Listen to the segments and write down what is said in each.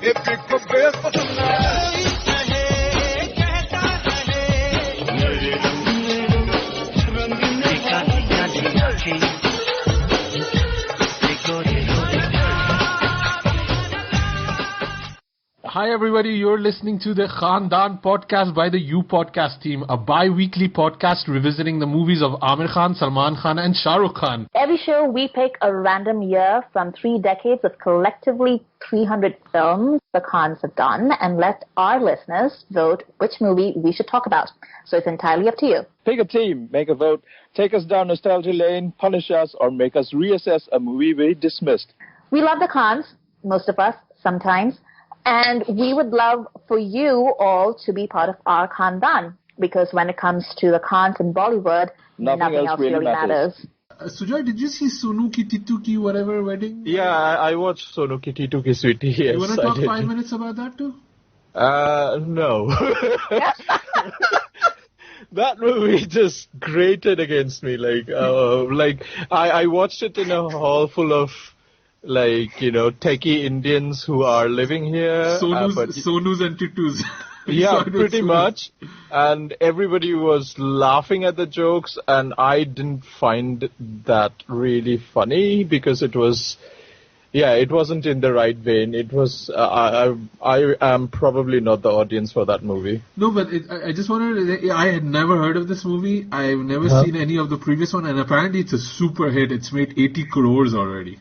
Hi everybody, you're listening to the Khandaan Podcast by the You Podcast team, a bi-weekly podcast revisiting the movies of Amir Khan, Salman Khan and Shahrukh Khan. Every show we pick a random year from 3 decades of collectively 300 films the Khans have done and let our listeners vote which movie we should talk about. So it's entirely up to you. Pick a team, make a vote, take us down nostalgia lane, punish us, or make us reassess a movie we dismissed. We love the Khans, most of us, sometimes. And we would love for you all to be part of our Khandaan, because when it comes to the Khans in Bollywood, nothing else really matters. Sujoy, did you see Sonu ki Titu ki whatever wedding? Yeah, I watched Sonu ki Titu ki Sweety. Yes, you want to talk 5 minutes about that too? No. That movie just grated against me. I watched it in a hall full of techie Indians who are living here. Sonus and Titus. Yeah, pretty much. And everybody was laughing at the jokes, and I didn't find that really funny because it wasn't in the right vein. It was, I am probably not the audience for that movie. No, but I just wanted I had never heard of this movie. I've never seen any of the previous one, and apparently it's a super hit. It's made 80 crores already.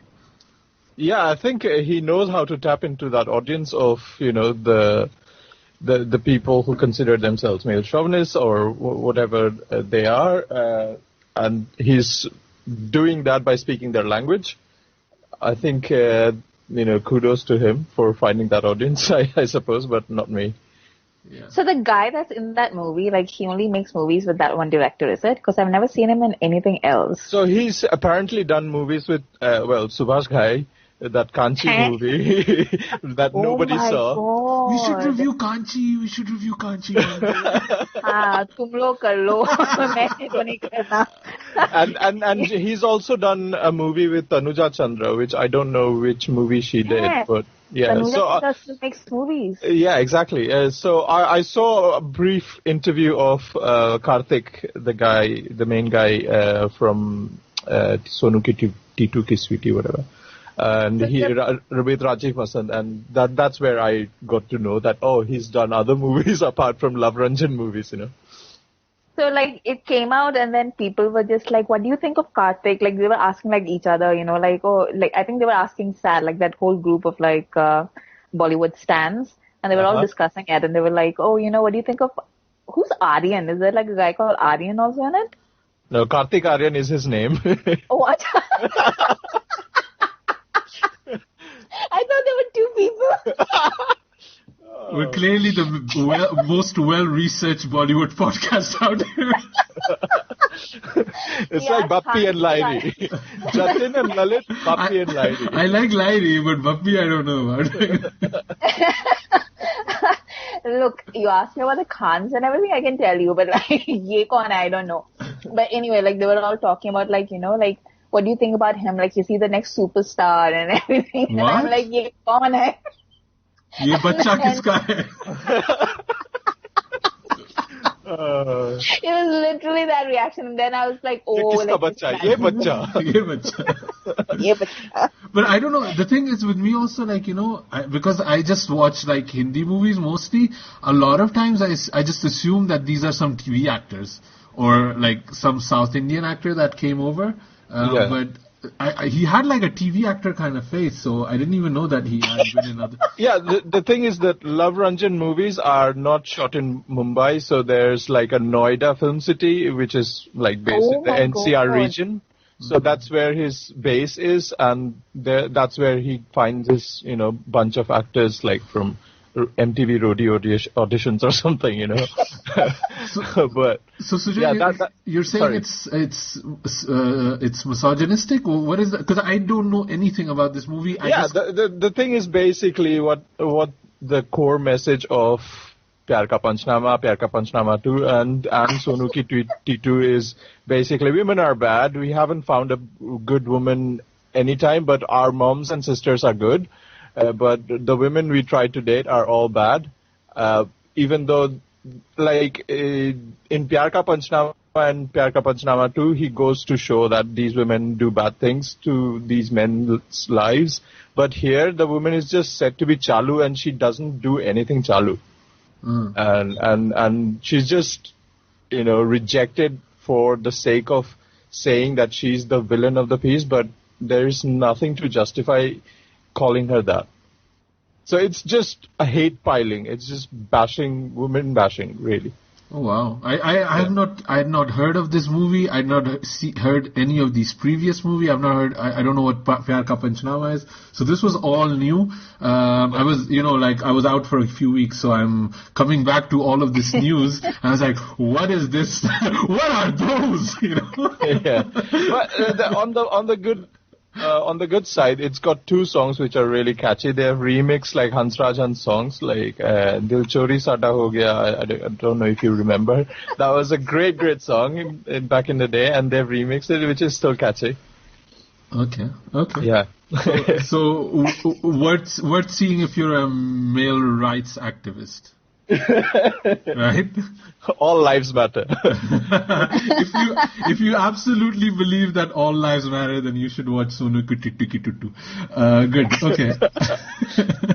Yeah, I think he knows how to tap into that audience of, the people who consider themselves male chauvinists or whatever they are. And he's doing that by speaking their language. I think, kudos to him for finding that audience, I suppose, but not me. Yeah. So the guy that's in that movie, he only makes movies with that one director, is it? Because I've never seen him in anything else. So he's apparently done movies with, Subhash Ghai, that Kanchi movie that nobody saw. God. We should review Kanchi. Tum log kar lo. Maine to nahi karna. And he's also done a movie with Tanuja Chandra, which I don't know which movie she did, but yeah. Tanuja Chandra still makes movies. Yeah, exactly. So I saw a brief interview of Karthik, the main guy from Sonu ki Titu ki Sweety, whatever. And with Rajiv Masand, and that's where I got to know that, he's done other movies apart from Love Ranjan movies, So it came out and then people were just like, what do you think of Karthik? They were asking each other, I think they were asking Sad, that whole group of Bollywood stans, and they were all discussing it, and they were like, what do you think of, who's Aryan? Is there a guy called Aryan also in it? No, Karthik Aryan is his name. Oh, what? I thought there were 2 people. We're clearly the most well-researched Bollywood podcast out here. It's like Bappi and Lairi. Jatin and Lalit, Bappi and Lairi. I like Lairi, but Bappi I don't know about. Look, you asked me about the Khans and everything, I can tell you, but ye kaun hai, I don't know. But anyway, they were all talking about what do you think about him? Is he the next superstar and everything? What? And I'm like, ye kaun hai? Ye bacha kiska hai? It was literally that reaction, and then I was like, kiska bacha? Ye bacha. Ye bacha. Ye bacha. But I don't know, the thing is with me also, because I just watch Hindi movies mostly, a lot of times I just assume that these are some TV actors or some South Indian actor that came over. But he had a TV actor kind of face, so I didn't even know that he had been in other... Yeah, the thing is that Love Ranjan movies are not shot in Mumbai, so there's a Noida film city, which is based in the NCR region. So that's where his base is, and that's where he finds his, bunch of actors from MTV Rodeo auditions or something, But so Sujoy, you're saying it's misogynistic? What is that? Because I don't know anything about this movie. The thing is basically what the core message of Pyar Ka Panchnama 2 and Sonu ki Titu is basically women are bad. We haven't found a good woman anytime, but our moms and sisters are good. but the women we try to date are all bad. Even though, like, in Pyar Ka Panchnama and Pyar Ka Panchnama 2, he goes to show that these women do bad things to these men's lives. But here, the woman is just said to be chalu, and she doesn't do anything chalu. And she's just, rejected for the sake of saying that she's the villain of the piece, but there is nothing to justify calling her that. So it's just a hate piling. It's just bashing, women bashing, really. Oh wow! I had not heard of this movie. I had not heard any of these previous movie. I've not heard. I don't know what Pyar Ka Panchnama is. So this was all new. I was I was out for a few weeks, so I'm coming back to all of this news. And I was like, what is this? What are those? Yeah. But on the good side, it's got two songs which are really catchy. They have remixed like Hansrajan songs, like Dil Chori Sada Ho Gaya. I don't know if you remember. That was a great song back in the day, and they've remixed it, which is still catchy. Okay. Yeah. So worth seeing if you're a male rights activist. Right? All lives matter. if you absolutely believe that all lives matter, then you should watch Sonu Titu. Good. Okay.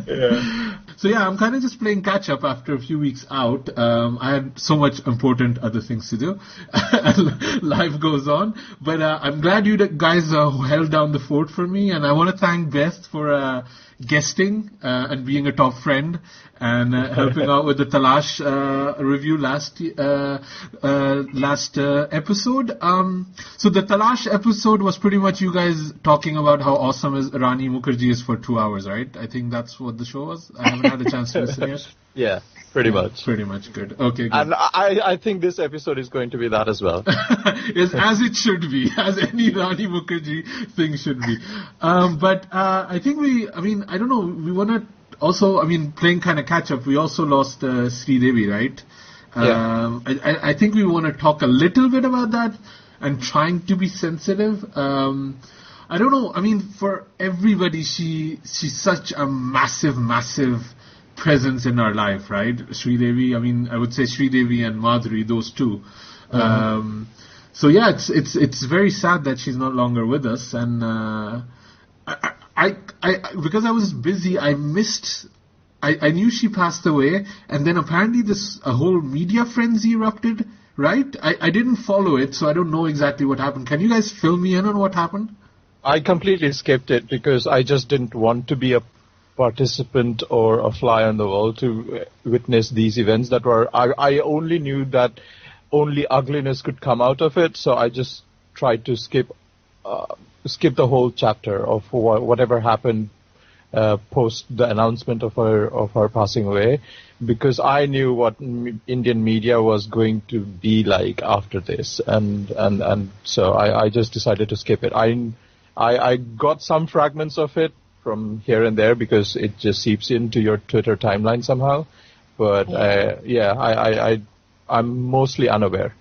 Yeah. So yeah, I'm kind of just playing catch up after a few weeks out. I had so much important other things to do. Life goes on, but I'm glad you guys held down the fort for me, and I want to thank Beth for guesting and being a top friend and helping out with the Talash review last episode. So the Talash episode was pretty much you guys talking about how awesome Rani Mukherjee is for 2 hours, right? I think that's what the show was. I haven't had a chance to listen yet. Yeah, pretty much. Pretty much, good. Okay, good. And I think this episode is going to be that as well. As it should be, as any Rani Mukherjee thing should be. But I think I don't know, we want to also, playing kind of catch up, we also lost Sridevi, right? Yeah. I think we want to talk a little bit about that and trying to be sensitive. I don't know, for everybody, she's such a massive presence in our life, right? Sridevi, I would say Sridevi and Madhuri, those two. Mm-hmm. So yeah, it's very sad that she's no longer with us, and I because I was busy, I missed. I knew she passed away, and then apparently a whole media frenzy erupted, right? I didn't follow it, so I don't know exactly what happened. Can you guys fill me in on what happened? I completely skipped it because I just didn't want to be a participant or a fly on the wall to witness these events that were. I only knew that only ugliness could come out of it, so I just tried to skip the whole chapter of whatever happened post the announcement of her passing away, because I knew what Indian media was going to be like after this, and so I just decided to skip it. I got some fragments of it from here and there because it just seeps into your Twitter timeline somehow, but I'm mostly unaware.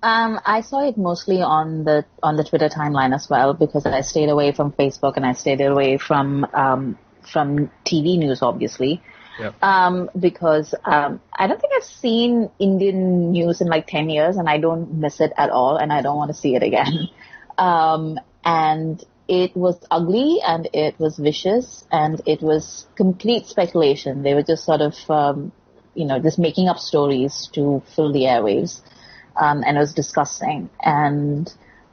I saw it mostly on the Twitter timeline as well, because I stayed away from Facebook and I stayed away from TV news, obviously. Yeah. Because I don't think I've seen Indian news in like 10 years, and I don't miss it at all, and I don't want to see it again. And it was ugly, and it was vicious, and it was complete speculation. They were just sort of, just making up stories to fill the airwaves. And it was disgusting. And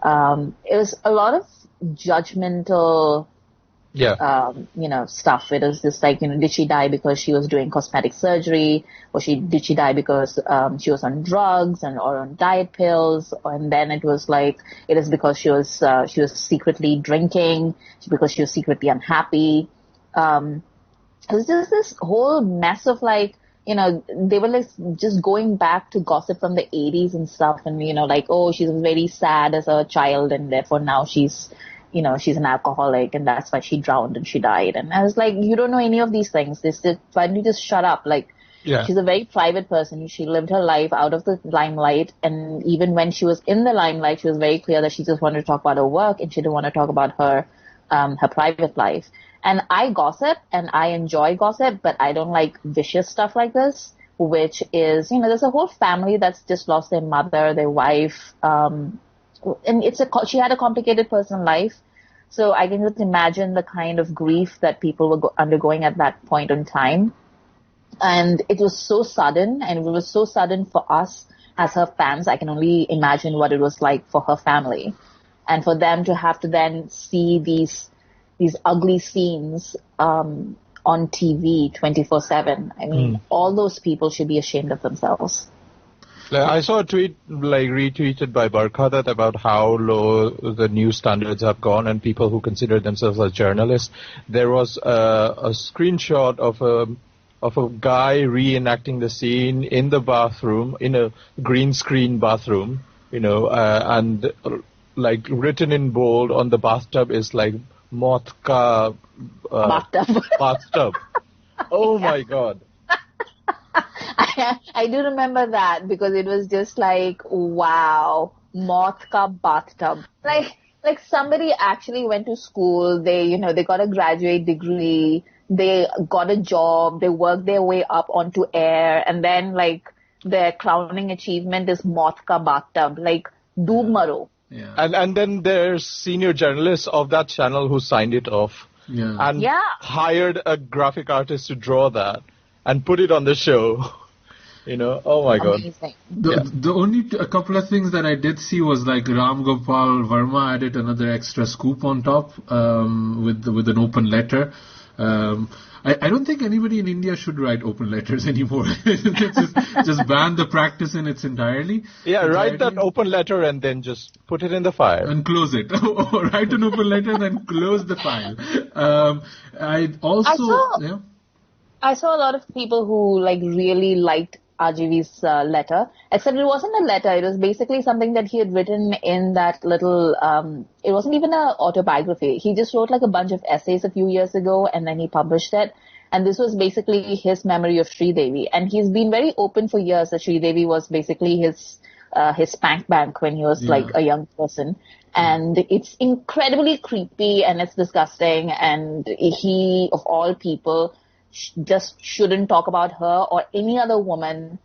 it was a lot of judgmental, stuff. It was just like, did she die because she was doing cosmetic surgery, or did she die because she was on drugs or on diet pills? And then it was like, it is because she was secretly drinking, because she was secretly unhappy. It was just this whole mess of like, they were like just going back to gossip from the 80s and stuff, and she was very sad as a child, and therefore now she's an alcoholic, and that's why she drowned and she died. And I was like, you don't know any of these things. Why don't you just shut up? Like, yeah. She's a very private person. She lived her life out of the limelight, and even when she was in the limelight, she was very clear that she just wanted to talk about her work, and she didn't want to talk about her private life. And I gossip and I enjoy gossip, but I don't like vicious stuff like this, which is, there's a whole family that's just lost their mother, their wife, and she had a complicated personal life. So I can just imagine the kind of grief that people were undergoing at that point in time. And it was so sudden, and it was so sudden for us as her fans. I can only imagine what it was like for her family. And for them to have to then see these ugly scenes on TV 24/7. I mean, all those people should be ashamed of themselves. I saw a tweet retweeted by Barkhadat about how low the news standards have gone, and people who consider themselves as journalists. There was a screenshot of a guy reenacting the scene in the bathroom, in a green screen bathroom, and written in bold on the bathtub is "Maut ka bathtub." Oh my God. I do remember that because it was just wow, Maut ka bathtub. Like somebody actually went to school, they got a graduate degree, they got a job, they worked their way up onto air, and then their crowning achievement is Maut ka bathtub, doob maro. Yeah. And then there's senior journalists of that channel who signed it off. Yeah. And hired a graphic artist to draw that and put it on the show. Oh my God. Amazing. The only a couple of things that I did see was Ram Gopal Verma added another extra scoop on top with an open letter. I don't think anybody in India should write open letters anymore. just ban the practice in its entirety. Yeah, write that open letter and then just put it in the file. And close it. Write an open letter and then close the file. I saw a lot of people who really liked RGV's letter, except it wasn't a letter. It was basically something that he had written in that little, it wasn't even an autobiography. He just wrote a bunch of essays a few years ago and then he published it. And this was basically his memory of Sridevi. And he's been very open for years that Sridevi was basically his spank bank when he was a young person. And it's incredibly creepy and it's disgusting. And he, of all people, just shouldn't talk about her or any other woman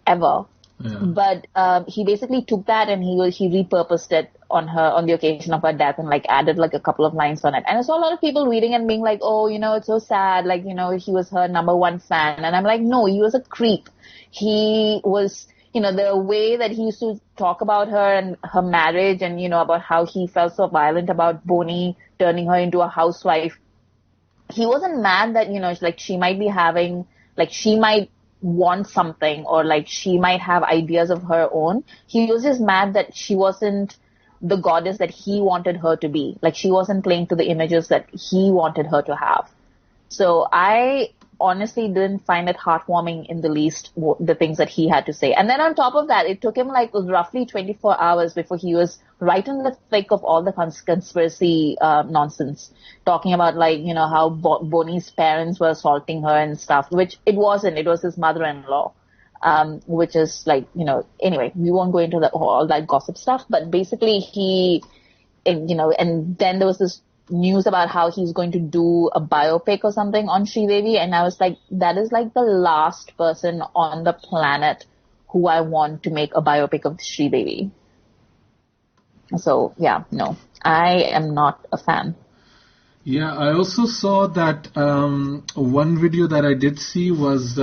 ever. Yeah. But he basically took that and he repurposed it on the occasion of her death and added a couple of lines on it. And I saw a lot of people reading and being oh, it's so sad. He was her number one fan. And I'm no, he was a creep. He was, the way that he used to talk about her and her marriage and, about how he felt so violent about Boni turning her into a housewife. He wasn't mad that, she might be having, she might want something or she might have ideas of her own. He was just mad that she wasn't the goddess that he wanted her to be. She wasn't playing to the images that he wanted her to have. So I honestly didn't find it heartwarming in the least, the things that he had to say. And then on top of that, it took him roughly 24 hours before he was right in the thick of all the conspiracy nonsense, talking about how Boni's parents were assaulting her and stuff, which it wasn't. It was his mother-in-law, which is anyway, we won't go into all that gossip stuff, but basically and then there was this news about how he's going to do a biopic or something on Sridevi, and I was that is the last person on the planet who I want to make a biopic of Sridevi. So yeah, no, I am not a fan. Yeah, I also saw that one video that I did see was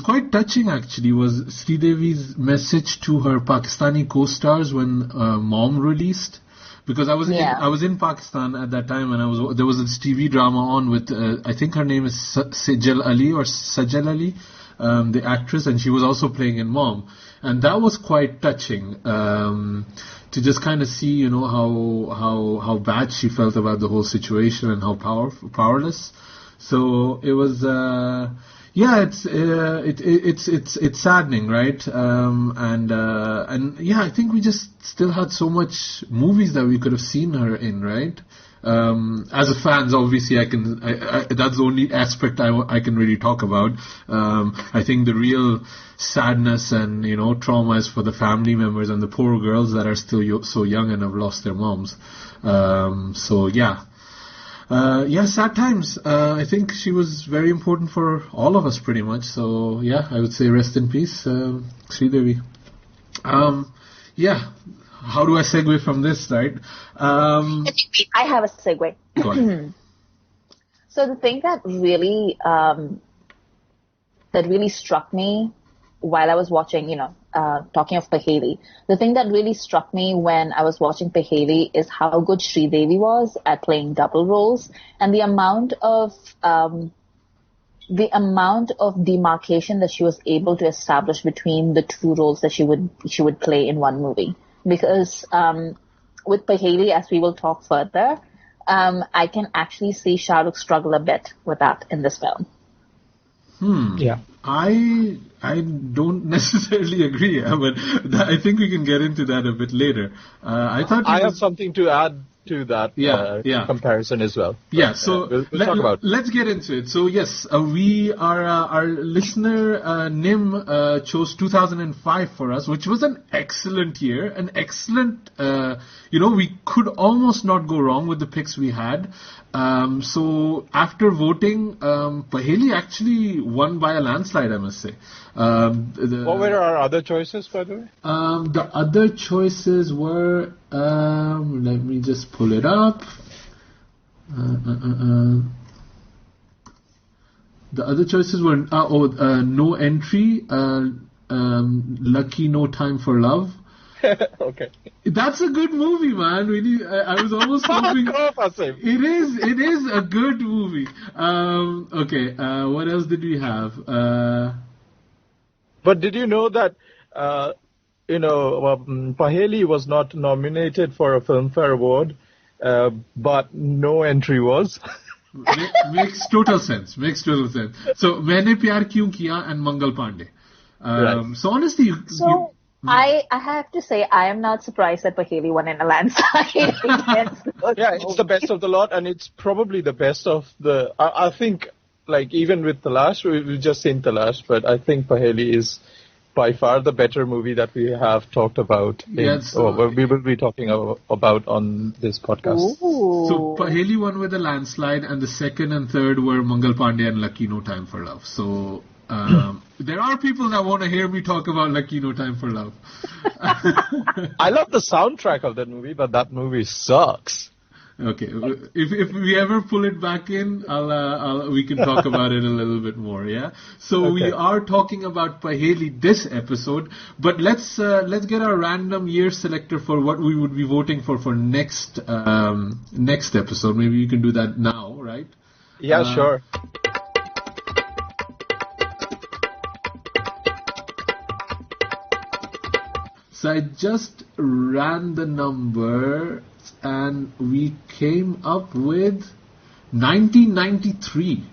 quite touching actually, was Sridevi's message to her Pakistani co-stars when Mom released. Because I was in Pakistan at that time, and there was this TV drama on with I think her name is Sajal Ali or Sajal Ali, the actress, and she was also playing in Mom, and that was quite touching to just kind of see how bad she felt about the whole situation and how powerless. So it was it's saddening, right? And yeah, I think we just still had so much movies that we could have seen her in, right? As a fans, obviously, that's the only aspect I can really talk about. I think the real sadness and trauma is for the family members and the poor girls that are still so young and have lost their moms. So yeah. Yeah, sad times. I think she was very important for all of us, pretty much. So yeah, I would say rest in peace, Sridevi. Yeah, how do I segue from this, right? I have a segue. Go ahead. So the thing that really struck me while I was watching, talking of Paheli, the thing that really struck me when I was watching Paheli is how good Sridevi was at playing double roles, and the amount of demarcation that she was able to establish between the two roles that she would play in one movie. Because with Paheli, as we will talk further, I can actually see Shahrukh struggle a bit with that in this film. Yeah. I don't necessarily agree, but I think we can get into that a bit later. I have something to add to that comparison as well. Yeah, so we'll talk about it. Let's get into it. So yes, our listener Nim chose 2005 for us, which was an excellent year, an excellent. We could almost not go wrong with the picks we had. So after voting, Paheli actually won by a landslide, I must say. What were our other choices, by the way? The other choices were, let me just pull it up. The other choices were, No Entry, Lucky No Time for Love. Okay. That's a good movie, man. Really, I was almost hoping. It is a good movie. Okay. What else did we have? But did you know that Paheli was not nominated for a Filmfare Award, but No Entry was? Makes total sense. So, Maine Pyar Kyun Kiya and Mangal Pandey. Right. So honestly, I have to say, I am not surprised that Paheli won in a landslide. It's the best of the lot, and it's probably the best of the. I think, like, even with Talash, we've just seen Talash, but I think Paheli is by far the better movie that we have talked about. We will be talking about on this podcast. Ooh. So Paheli won with a landslide, and the second and third were Mangal Pandey and Lucky No Time for Love. So. There are people that want to hear me talk about Lucky No Time for Love. I love the soundtrack of that movie, but that movie sucks. Okay, if we ever pull it back in, we can talk about it a little bit more. Yeah. So we are talking about Paheli this episode, but let's get our random year selector for what we would be voting for next episode. Maybe you can do that now, right? Yeah, sure. So I just ran the number and we came up with 1993.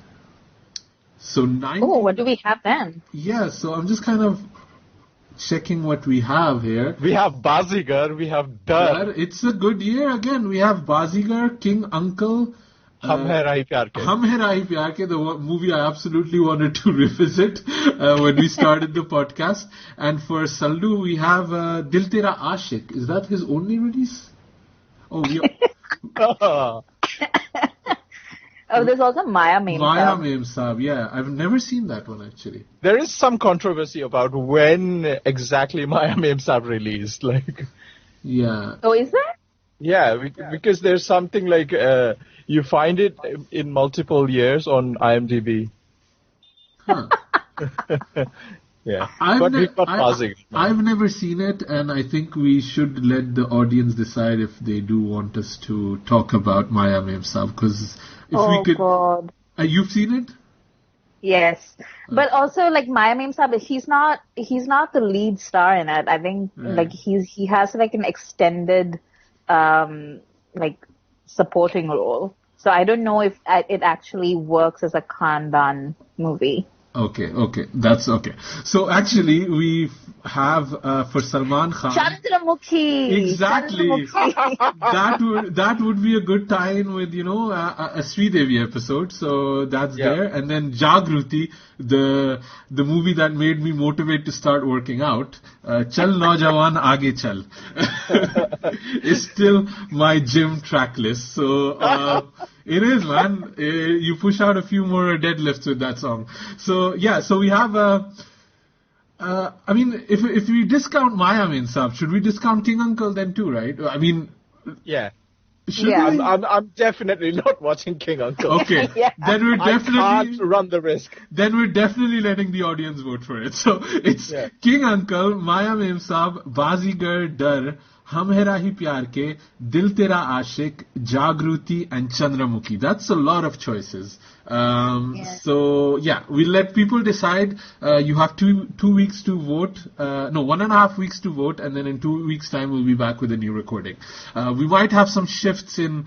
So what do we have then? Yeah, so I'm just kind of checking what we have here. We have Bazigar, we have Dar. It's a good year again. We have Bazigar, King Uncle, Hum Hai Rahi Pyar Ke. Hum Hai Rahi Pyar Ke, the movie I absolutely wanted to revisit when we started the podcast. And for Sallu, we have Dil Tera Aashik. Is that his only release? There's also Maya Mem Saab. Yeah, I've never seen that one actually. There is some controversy about when exactly Maya Mem Saab released. Yeah. Oh, is there? Yeah, because there's something like you find it in multiple years on IMDb. Huh. Yeah, I've never seen it, and I think we should let the audience decide if they do want us to talk about Maya Mem Saab, because if we could. God. You've seen it? Yes, but also like Maya Mem Saab, he's not the lead star in it. I think he has like an extended supporting role. So I don't know if it actually works as a Khandaan movie. Okay, that's okay. So actually, we have for Salman Khan. Chandramukhi. Exactly. that would be a good tie-in with a Sridevi episode. So that's there, and then Jagruti, the movie that made me motivate to start working out. Chal Naujawan Aage Chal is still my gym track list. So It is, man. You push out a few more deadlifts with that song. So yeah, so we have I mean, if we discount Maya Minsab, should we discount King Uncle then too, right? I mean, yeah. Should Yeah. we? I'm definitely not watching King Uncle. Okay, Yeah. then we're definitely I can't run the risk. then we're definitely letting the audience vote for it. So it's Yeah. King Uncle, Maya Memsab, Bazigar Dar, Hum Hera Hi Pyar Ke, Dil Tera Ashik, Jagruti, and Chandramukhi. That's a lot of choices. So yeah, we'll let people decide. You have two weeks to vote. No, 1.5 weeks to vote, and then in 2 weeks' time we'll be back with a new recording. We might have some shifts in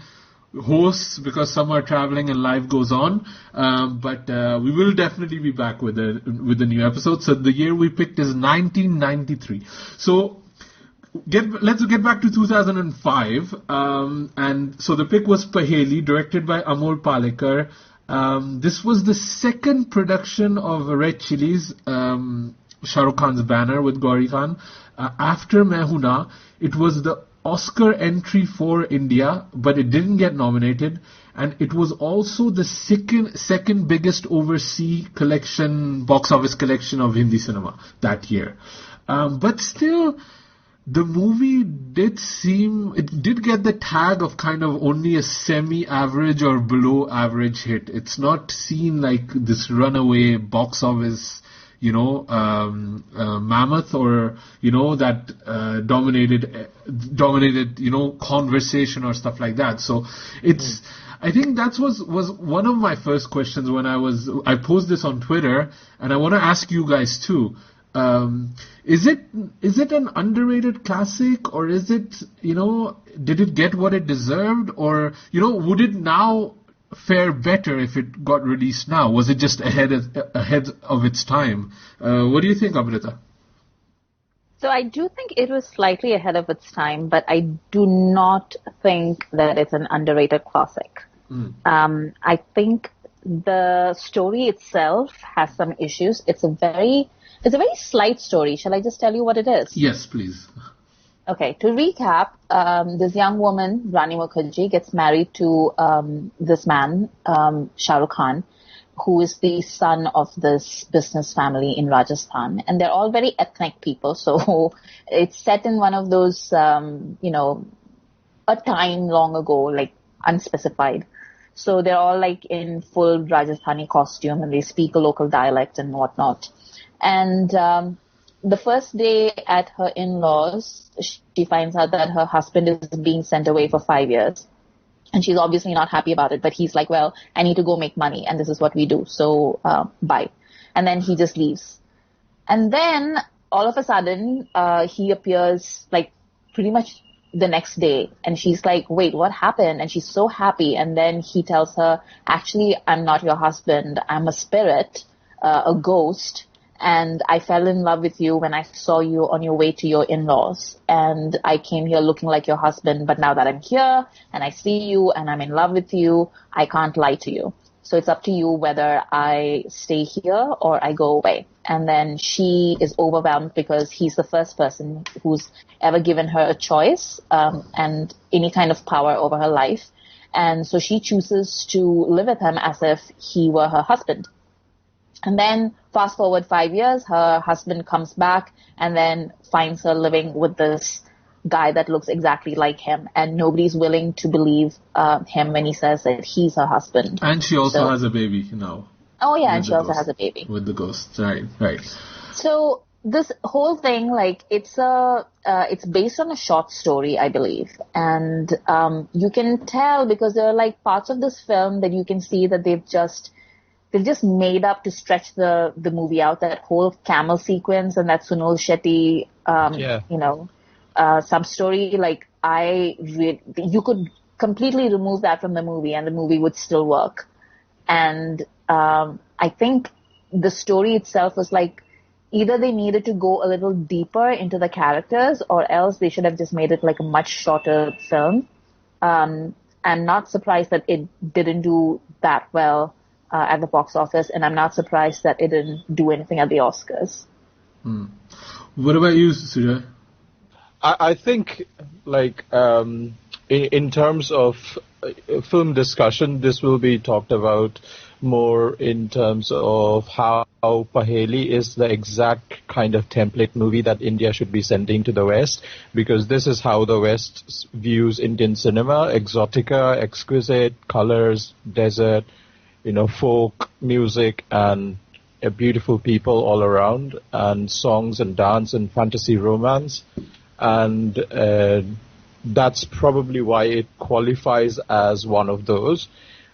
hosts because some are traveling and life goes on, but we will definitely be back with a new episode. So the year we picked is 1993. So let's get back to 2005. And so the pick was Paheli, directed by Amol Palekar. This was the second production of Red Chillies, Shahrukh Khan's banner with Gauri Khan. After Main Hoon Na, it was the Oscar entry for India, but it didn't get nominated, and it was also the second biggest overseas box office collection of Hindi cinema that year. But still, the movie did get the tag of kind of only a semi-average or below average hit. It's not seen like this runaway box office, mammoth, or, that dominated, conversation or stuff like that. So it's, I think that was one of my first questions when I posed this on Twitter, and I want to ask you guys too. Is it an underrated classic, or is it, did it get what it deserved, or, would it now fare better if it got released now? Was it just ahead of its time? What do you think, Amrita? So I do think it was slightly ahead of its time, but I do not think that it's an underrated classic. I think the story itself has some issues. It's a very slight story. Shall I just tell you what it is? Yes, please. Okay, to recap, this young woman, Rani Mukherjee, gets married to this man, Shahrukh Khan, who is the son of this business family in Rajasthan. And they're all very ethnic people, so it's set in one of those, a time long ago, like unspecified. So they're all like in full Rajasthani costume, and they speak a local dialect and whatnot. And the first day at her in-laws, she finds out that her husband is being sent away for 5 years. And she's obviously not happy about it, but he's like, well, I need to go make money, and this is what we do, so bye. And then he just leaves. And then, all of a sudden, he appears, like, pretty much the next day, and she's like, wait, what happened? And she's so happy, and then he tells her, actually, I'm not your husband, I'm a spirit, a ghost, and I fell in love with you when I saw you on your way to your in-laws, and I came here looking like your husband, but now that I'm here and I see you and I'm in love with you, I can't lie to you. So it's up to you whether I stay here or I go away. And then she is overwhelmed because he's the first person who's ever given her a choice and any kind of power over her life. And so she chooses to live with him as if he were her husband. And then fast forward 5 years, her husband comes back and then finds her living with this guy that looks exactly like him. And nobody's willing to believe him when he says that he's her husband. And she also has a baby now. Oh, yeah, and she also has a baby. With the ghost, right. So this whole thing, like, it's based on a short story, I believe. And you can tell because there are, like, parts of this film that you can see that they've just made up to stretch the movie out. That whole camel sequence and that Sunil Shetty, sub-story, like, you could completely remove that from the movie and the movie would still work. And I think the story itself was like, either they needed to go a little deeper into the characters or else they should have just made it like a much shorter film. I'm not surprised that it didn't do that well at the box office, and I'm not surprised that it didn't do anything at the Oscars. What about you, Sujoy? I think, like, in terms of film discussion, this will be talked about more in terms of how Paheli is the exact kind of template movie that India should be sending to the West, because this is how the West views Indian cinema: exotica, exquisite, colors, desert, folk music, and beautiful people all around, and songs and dance and fantasy romance. And that's probably why it qualifies as one of those.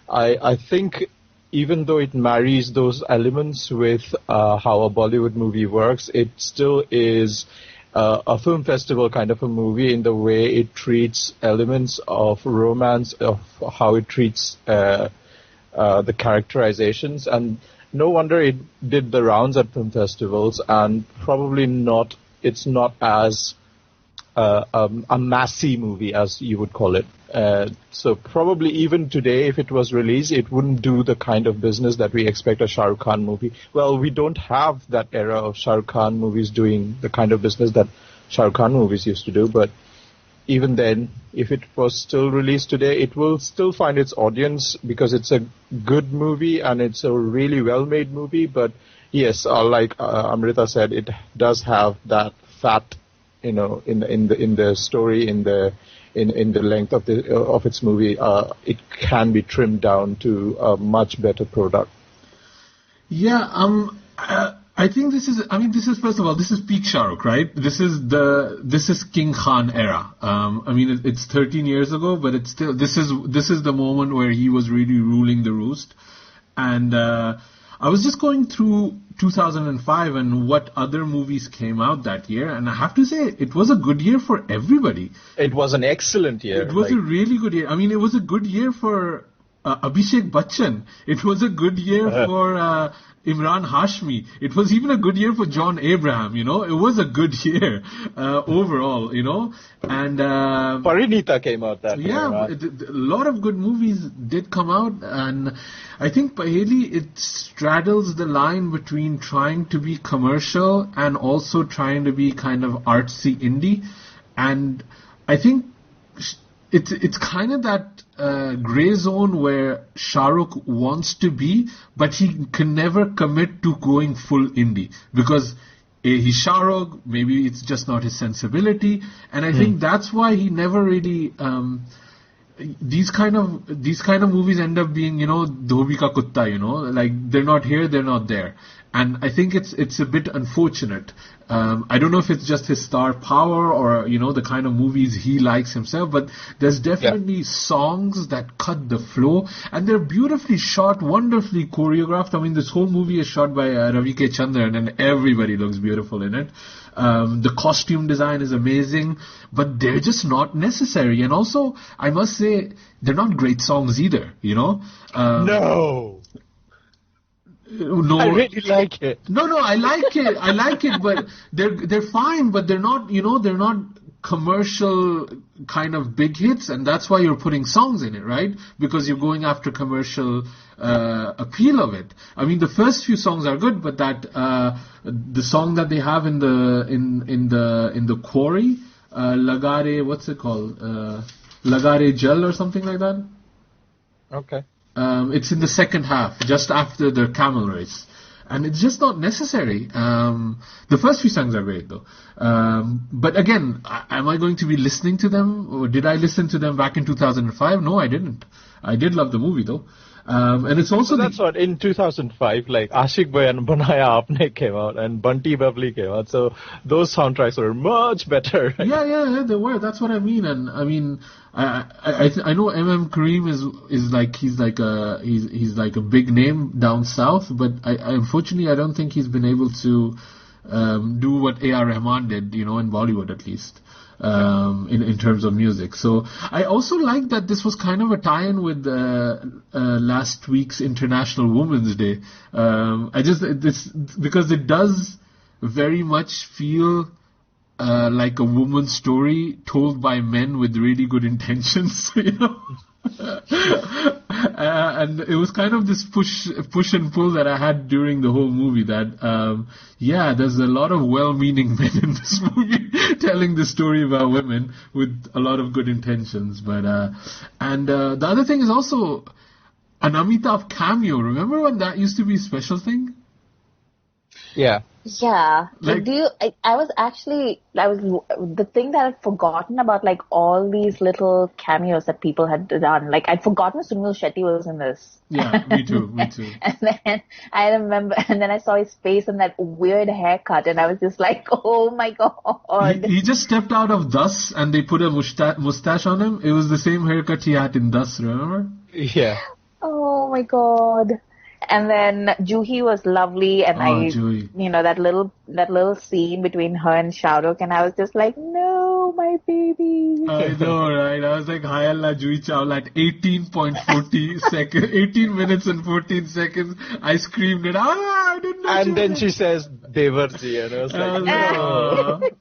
I think even though it marries those elements with how a Bollywood movie works, it still is a film festival kind of a movie in the way it treats elements of romance, of how it treats the characterizations. And no wonder it did the rounds at film festivals, and probably it's not as a massy movie, as you would call it. So probably even today, if it was released, it wouldn't do the kind of business that we expect a Shahrukh Khan movie. Well, we don't have that era of Shahrukh Khan movies doing the kind of business that Shahrukh Khan movies used to do. But even then, if it was still released today, it will still find its audience, because it's a good movie and it's a really well-made movie. But yes, like Amrita said, it does have that fat, in the story, in the length of its movie. It can be trimmed down to a much better product. Yeah, I think this is first of all, this is peak Shahrukh, right? This is King Khan era. It's 13 years ago, but it's still, this is the moment where he was really ruling the roost. And I was just going through 2005 and what other movies came out that year, and I have to say it was a good year for everybody. It was an excellent year. It was a really good year. It was a good year for Abhishek Bachchan. It was a good year for Imran Hashmi. It was even a good year for John Abraham. It was a good year overall. And Parinita came out that year. Yeah, a lot of good movies did come out, and I think Paheli, it straddles the line between trying to be commercial and also trying to be kind of artsy indie, and I think it's kind of that gray zone where Shahrukh wants to be, but he can never commit to going full indie, because he's Shahrukh, maybe it's just not his sensibility, and I think that's why he never really these kind of movies end up being, dhobi ka kutta, like they're not here, they're not there. And I think it's a bit unfortunate. I don't know if it's just his star power or, the kind of movies he likes himself, but there's definitely songs that cut the flow, and they're beautifully shot, wonderfully choreographed. This whole movie is shot by Ravi K. Chandran, and everybody looks beautiful in it. The costume design is amazing, but they're just not necessary. And also, I must say, they're not great songs either, No. No, I really like it. No, I like it, but they're fine, but they're not, they're not commercial kind of big hits, and that's why you're putting songs in it, right? Because you're going after commercial appeal of it. The first few songs are good, but the song that they have in the quarry, Lagare, what's it called? Lagare Jal or something like that. Okay. It's in the second half, just after the camel race. And it's just not necessary. The first few songs are great, though. But again, am I going to be listening to them? Or did I listen to them back in 2005? No, I didn't. I did love the movie, though. And it's also... So that's what, in 2005, like, Ashik Bhai and Banaya Aapne came out, and Bunty Bubbly came out. So those soundtracks were much better. Yeah, they were. That's what I mean. And I know M.M. Kareem is like he's like a big name down south, but unfortunately I don't think he's been able to do what A.R. Rahman did, in Bollywood at least. In terms of music. So I also like that this was kind of a tie-in with last week's International Women's Day. Because it does very much feel like a woman's story told by men with really good intentions, and it was kind of this push and pull that I had during the whole movie, that there's a lot of well-meaning men in this movie, telling the story about women with a lot of good intentions. But the other thing is also an Amitabh cameo. Remember when that used to be a special thing? Yeah. Yeah. Like- The thing that I'd forgotten about, like, all these little cameos that people had done. Like, I'd forgotten Sunil Shetty was in this. Yeah, me too. And then I remember, and then I saw his face and that weird haircut, and I was just like, oh my God. He just stepped out of Das and they put a mustache on him. It was the same haircut he had in Das, remember? Yeah. Oh my God. And then Juhi was lovely, and Juhi. that little scene between her and Shahrukh, and I was just like, no, my baby. I know, right? I was like, hi Allah, Juhi Chawla at 18.40 seconds, 18 minutes and 14 seconds. I screamed it, I didn't know. And then she says, Devarji, and I was like,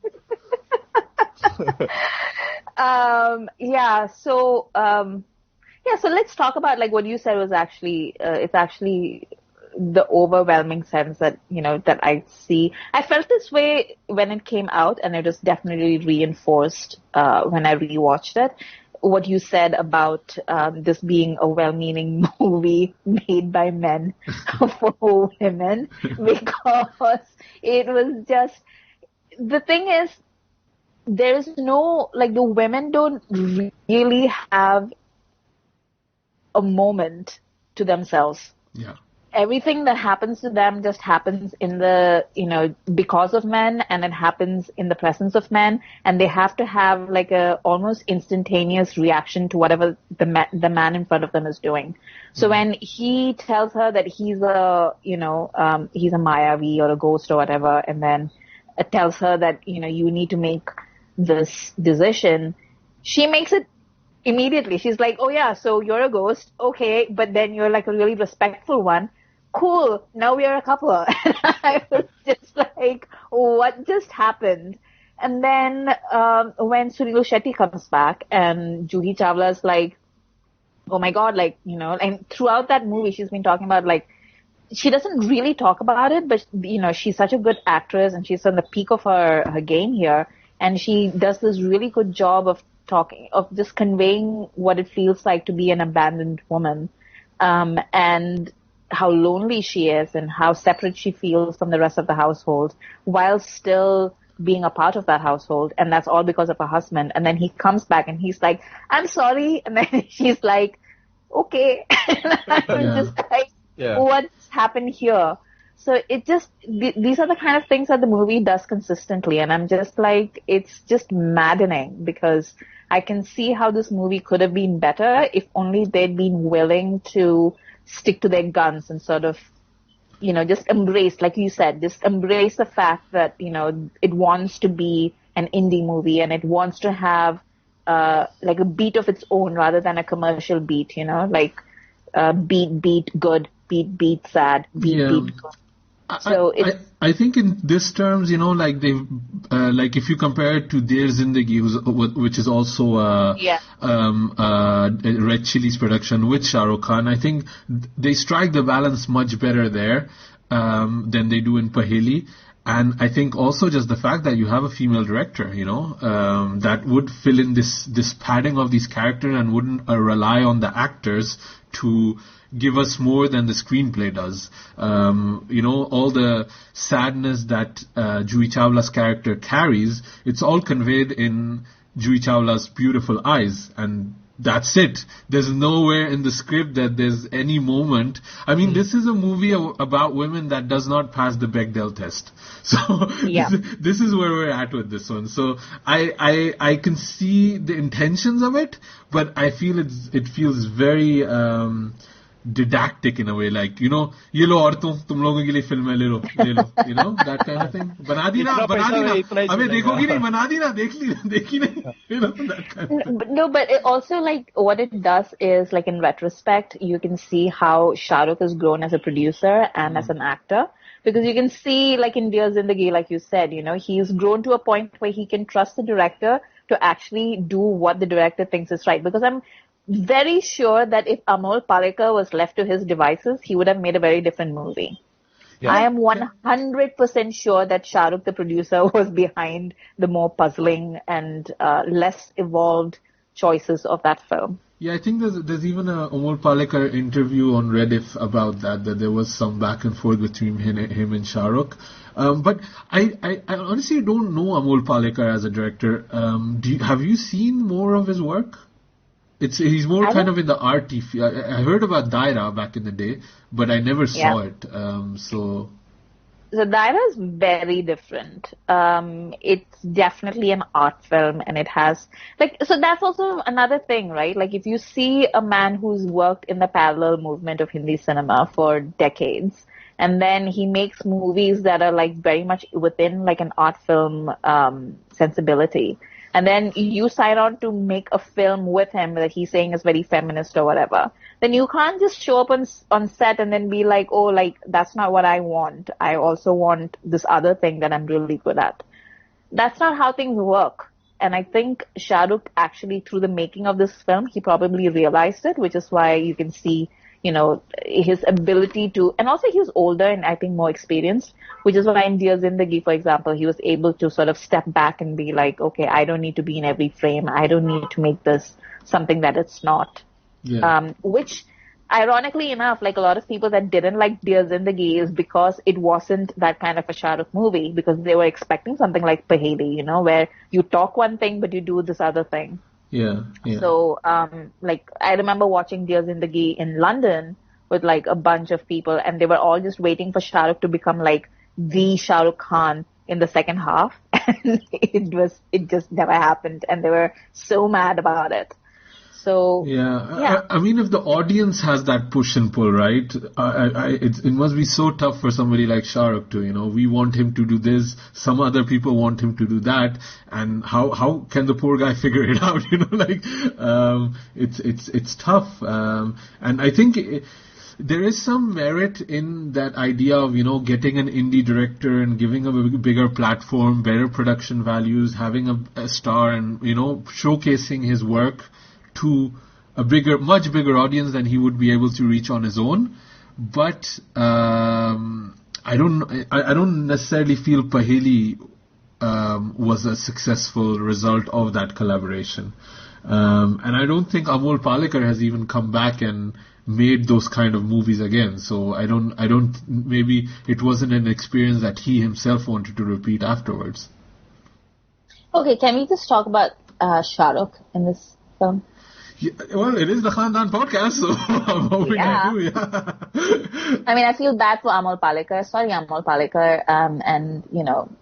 So let's talk about, like, what you said was actually, it's actually the overwhelming sense that, that I see. I felt this way when it came out, and it was definitely reinforced when I rewatched it. What you said about this being a well-meaning movie made by men for women, because it was just, the thing is, there is no, like, the women don't really have a moment to themselves. Yeah. Everything that happens to them just happens in the, because of men, and it happens in the presence of men, and they have to have like a almost instantaneous reaction to whatever the man in front of them is doing. So when he tells her that he's a Mayavi or a ghost or whatever, and then it tells her that, you need to make this decision, she makes it immediately. She's like, oh yeah, so you're a ghost, okay, but then you're like a really respectful one. Cool, now we are a couple. And I was just like, what just happened? And then when Sunil Shetty comes back and Juhi Chawla is like, oh my God, like, and throughout that movie she's been talking about, like, she doesn't really talk about it, but, she's such a good actress and she's on the peak of her game here. And she does this really good job of just conveying what it feels like to be an abandoned woman, and how lonely she is and how separate she feels from the rest of the household while still being a part of that household. And that's all because of her husband. And then he comes back and he's like, I'm sorry. And then she's like, okay. And I'm just like, what's happened here? So it just, these are the kind of things that the movie does consistently. And I'm just like, it's just maddening, because I can see how this movie could have been better if only they'd been willing to stick to their guns and sort of, just embrace, like you said, just embrace the fact that, it wants to be an indie movie and it wants to have, like a beat of its own rather than a commercial beat, like, beat, good, beat, sad, beat, good. So I think in this terms, like they've, like if you compare it to Dear Zindagi, which is also Red Chillies production with Shahrukh Khan, I think they strike the balance much better there than they do in Paheli. And I think also just the fact that you have a female director, that would fill in this padding of these characters and wouldn't rely on the actors to give us more than the screenplay does. All the sadness that Juhi Chawla's character carries, it's all conveyed in Juhi Chawla's beautiful eyes, and that's it. There's nowhere in the script that there's any moment. I mean, this is a movie about women that does not pass the Bechdel test. So this is where we're at with this one. So I can see the intentions of it, but I feel it feels very didactic in a way, like, ye lo aurton, tum logon ke liye filmein le lo, that kind of thing. Bana di na, abhi dekhogi nahi, bana di na, dekhi nahi, that kind of thing. No, but it also, like, what it does is, like, in retrospect, you can see how Shahrukh has grown as a producer and as an actor. Because you can see, like, in Dear Zindagi, like you said, he's grown to a point where he can trust the director to actually do what the director thinks is right. Because I'm very sure that if Amol Palekar was left to his devices, he would have made a very different movie. I am 100% sure that Shahrukh, the producer, was behind the more puzzling and less evolved choices of that film. Yeah, I think there's even a Amol Palekar interview on Reddit about that there was some back and forth between him and Shahrukh. But I honestly don't know Amol Palekar as a director. Have you seen more of his work? He's more kind of in the arty field. I heard about Daira back in the day, but I never saw it. So Daira is very different. It's definitely an art film, and it has so that's also another thing, right? Like if you see a man who's worked in the parallel movement of Hindi cinema for decades, and then he makes movies that are like very much within like an art film sensibility. And then you sign on to make a film with him that he's saying is very feminist or whatever. Then you can't just show up on set and then be like, oh, like, that's not what I want. I also want this other thing that I'm really good at. That's not how things work. And I think Shahrukh actually, through the making of this film, he probably realized it, which is why you can see, his ability to, and also he was older and I think more experienced, which is why in Dear Zindagi, for example, he was able to sort of step back and be like, okay, I don't need to be in every frame. I don't need to make this something that it's not. Yeah. Which, ironically enough, like a lot of people that didn't like Dear Zindagi is because it wasn't that kind of a Shahrukh movie, because they were expecting something like Paheli, where you talk one thing but you do this other thing. Yeah. So, I remember watching Dear Zindagi in London with like a bunch of people, and they were all just waiting for Shahrukh to become like the Shahrukh Khan in the second half, and it just never happened, and they were so mad about it. So yeah. I mean, if the audience has that push and pull, right? It must be so tough for somebody like Shahrukh to, we want him to do this, some other people want him to do that, and how can the poor guy figure it out? It's tough, and I think there is some merit in that idea of getting an indie director and giving a bigger platform, better production values, having a star, and showcasing his work to a much bigger audience than he would be able to reach on his own. But I don't necessarily feel Paheli was a successful result of that collaboration. And I don't think Amol Palekar has even come back and made those kind of movies again. So I don't maybe it wasn't an experience that he himself wanted to repeat afterwards. Okay, can we just talk about Shahrukh in this film? Yeah, well, it is the Khandaan Podcast, so what we can do, yeah. I mean, I feel bad for Amol Palekar. Sorry, Amol Palekar, and,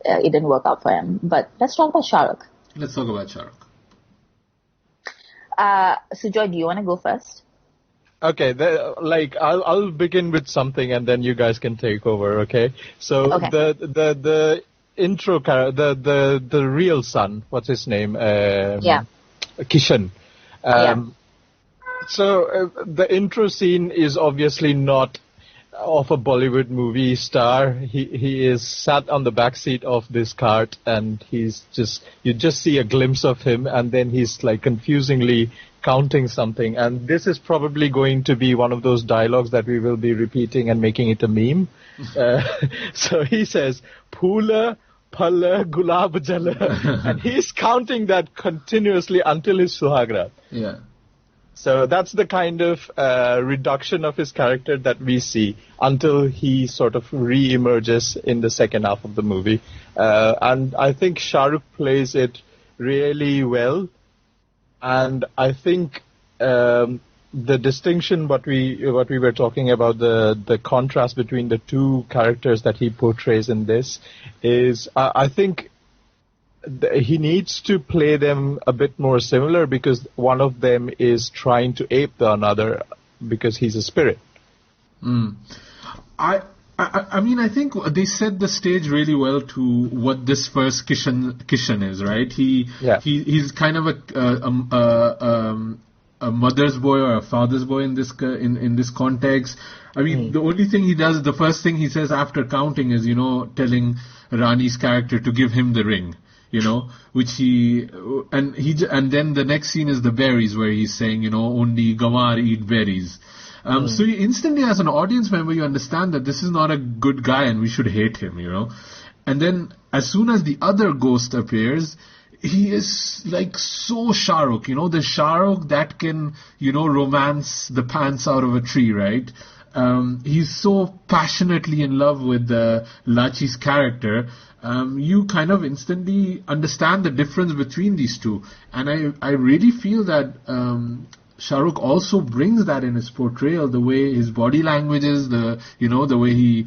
it didn't work out for him. But let's talk about Shahrukh. Let's talk about Shahrukh. Sujoy, do you want to go first? Okay, I'll begin with something and then you guys can take over, okay? So the intro character, the real son, what's his name? Kishan. So the intro scene is obviously not of a Bollywood movie star. He is sat on the back seat of this cart, and you just see a glimpse of him, and then he's like confusingly counting something. And this is probably going to be one of those dialogues that we will be repeating and making it a meme. So he says, "Phoola, Phala, Gulab Jala," and he's counting that continuously until his Suhagra. Yeah. So that's the kind of reduction of his character that we see until he sort of re-emerges in the second half of the movie. And I think Shahrukh plays it really well. And I think the distinction, what we were talking about, the contrast between the two characters that he portrays in this is, I think he needs to play them a bit more similar, because one of them is trying to ape the another because he's a spirit. I mean, I think they set the stage really well to what this first Kishan is, right? He's kind of a mother's boy or a father's boy in this context. I mean, the only thing he does, the first thing he says after counting is, telling Rani's character to give him the ring, which and then the next scene is the berries, where he's saying, only Gawar eat berries. So you instantly, as an audience member, you understand that this is not a good guy and we should hate him, And then as soon as the other ghost appears, he is like so Shahrukh, the Shahrukh that can, romance the pants out of a tree, right? He's so passionately in love with Lachi's character. You kind of instantly understand the difference between these two. And I really feel that Shahrukh also brings that in his portrayal, the way his body language is, the way he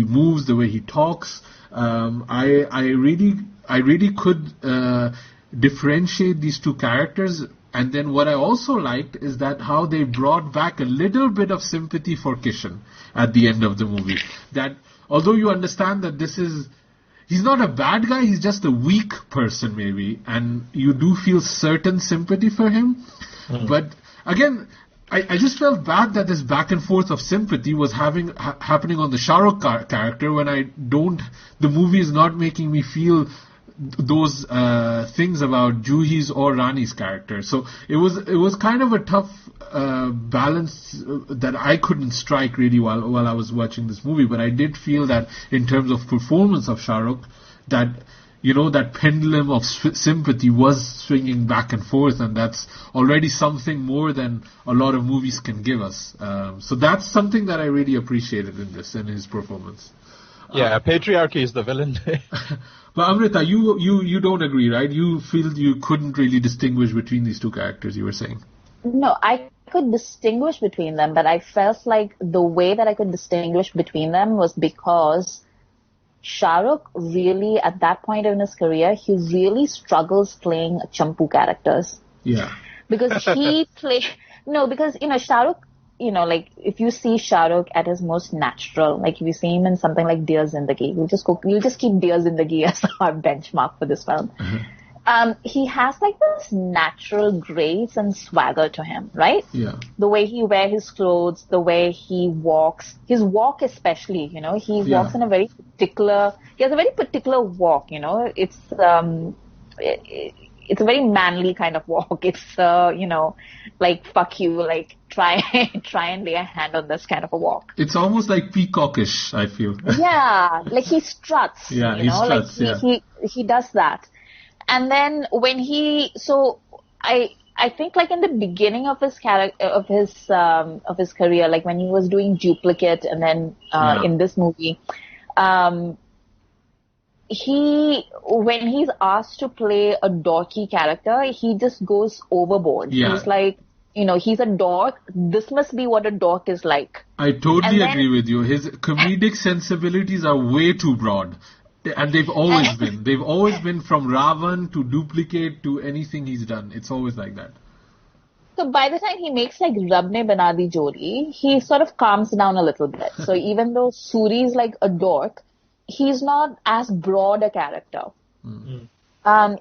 moves, the way he talks. I really could differentiate these two characters. And then what I also liked is that how they brought back a little bit of sympathy for Kishan at the end of the movie. That although you understand that he's not a bad guy, he's just a weak person maybe, and you do feel certain sympathy for him. But again, I just felt bad that this back and forth of sympathy was happening on the Shahrukh character when the movie is not making me feel those things about Juhi's or Rani's character. So it was kind of a tough balance that I couldn't strike really while I was watching this movie. But I did feel that in terms of performance of Shahrukh, that that pendulum of sympathy was swinging back and forth, and that's already something more than a lot of movies can give us. So that's something that I really appreciated in his performance. Yeah, patriarchy is the villain. But Amrita, you don't agree, right? You feel you couldn't really distinguish between these two characters, you were saying. No, I could distinguish between them, but I felt like the way that I could distinguish between them was because Shahrukh really, at that point in his career, he really struggles playing champu characters. Yeah. Because Shahrukh, like if you see Shahrukh at his most natural, like if you see him in something like Dear Zindagi, we'll just keep Dear Zindagi as our benchmark for this film. He has like this natural grace and swagger to him, right? Yeah. The way he wears his clothes, the way he walks, his walk especially, he walks in he has a very particular walk, it's a very manly kind of walk. It's, like, fuck you, like, try and lay a hand on this kind of a walk. It's almost like peacockish, I feel. Yeah, like he struts, yeah, he struts, he does that. And then when I think like in the beginning of his of his career, like when he was doing Duplicate and then in this movie, when he's asked to play a dorky character, he just goes overboard. Yeah. He's like, he's a dork. This must be what a dork is like. I totally agree with you. His comedic sensibilities are way too broad. And they've always been. They've always been from Ravan to Duplicate to anything he's done. It's always like that. So by the time he makes like Rab Ne Bana Di Jodi, he sort of calms down a little bit. So even though Suri's like a dork, he's not as broad a character.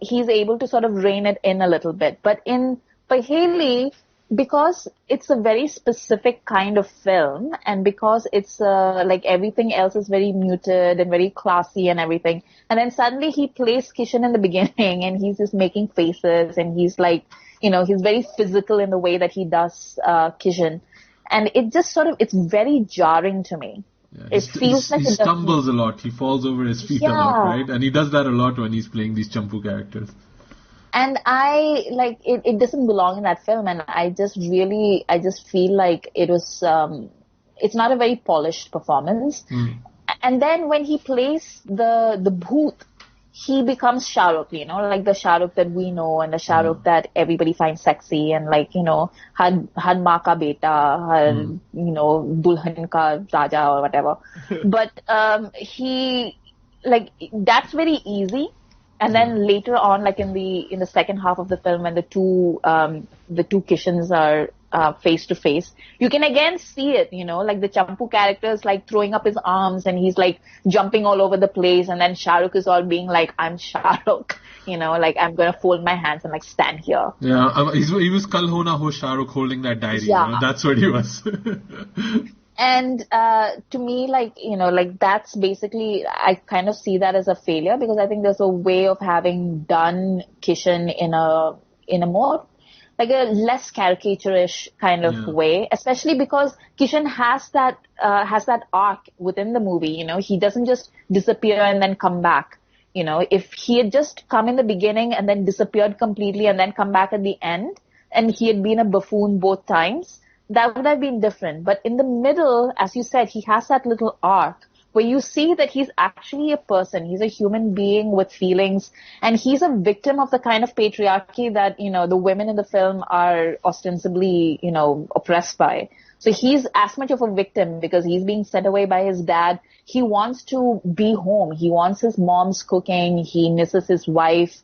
He's able to sort of rein it in a little bit. But in Paheli, because it's a very specific kind of film and because it's like everything else is very muted and very classy and everything, and then suddenly he plays Kishan in the beginning and he's just making faces and he's like, he's very physical in the way that he does Kishan, and it just sort of, it's very jarring to me. Yeah, it feels like he stumbles a lot. He falls over his feet a lot, right? And he does that a lot when he's playing these champu characters. And it doesn't belong in that film, and I just feel like it was, it's not a very polished performance. And then when he plays the Bhoot, he becomes Shahrukh, like the Shahrukh that we know and the Shahrukh that everybody finds sexy and like, Had Maa Ka Beta, Dulhan Ka Raja or whatever. But, that's very easy. And then later on, like in the second half of the film, when the two Kishans are face to face, you can again see it, like the Champu character is like throwing up his arms and he's like jumping all over the place, and then Shahrukh is all being like, I'm Shahrukh, like I'm gonna fold my hands and like stand here. Yeah, he was Kal Ho Na Ho Shahrukh holding that diary. That's what he was. And to me, that's basically, I kind of see that as a failure, because I think there's a way of having done Kishan in a more like a less caricaturish kind of way, especially because Kishan has that arc within the movie. You know, he doesn't just disappear and then come back. You know, if he had just come in the beginning and then disappeared completely and then come back at the end, and he had been a buffoon both times, that would have been different. But in the middle, as you said, he has that little arc where you see that he's actually a person. He's a human being with feelings, and he's a victim of the kind of patriarchy that, you know, the women in the film are ostensibly, you know, oppressed by. So he's as much of a victim because he's being sent away by his dad. He wants to be home. He wants his mom's cooking. He misses his wife.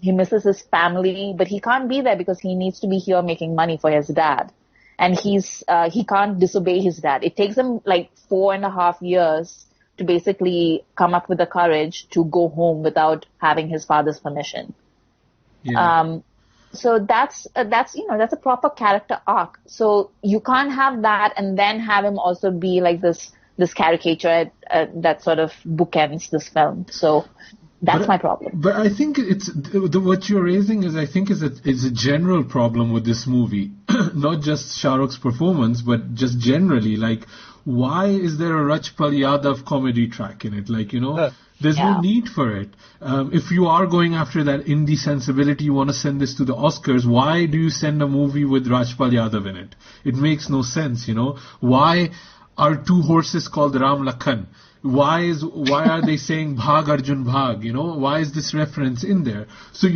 He misses his family, but he can't be there because he needs to be here making money for his dad. And he can't disobey his dad. It takes him like 4.5 years to basically come up with the courage to go home without having his father's permission. Yeah. So that's a proper character arc. So you can't have that and then have him also be like this caricature that sort of bookends this film. So that's my problem. But I think what you're raising is a general problem with this movie, not just Shah Rukh's performance, but just generally. Like, why is there a Rajpal Yadav comedy track in it? Like, you know, there's no need for it. If you are going after that indie sensibility, you want to send this to the Oscars, why do you send a movie with Rajpal Yadav in it? It makes no sense, you know. Why are two horses called Ram Lakhan? Why are they saying Bhag Arjun Bhag? You know, why is this reference in there? So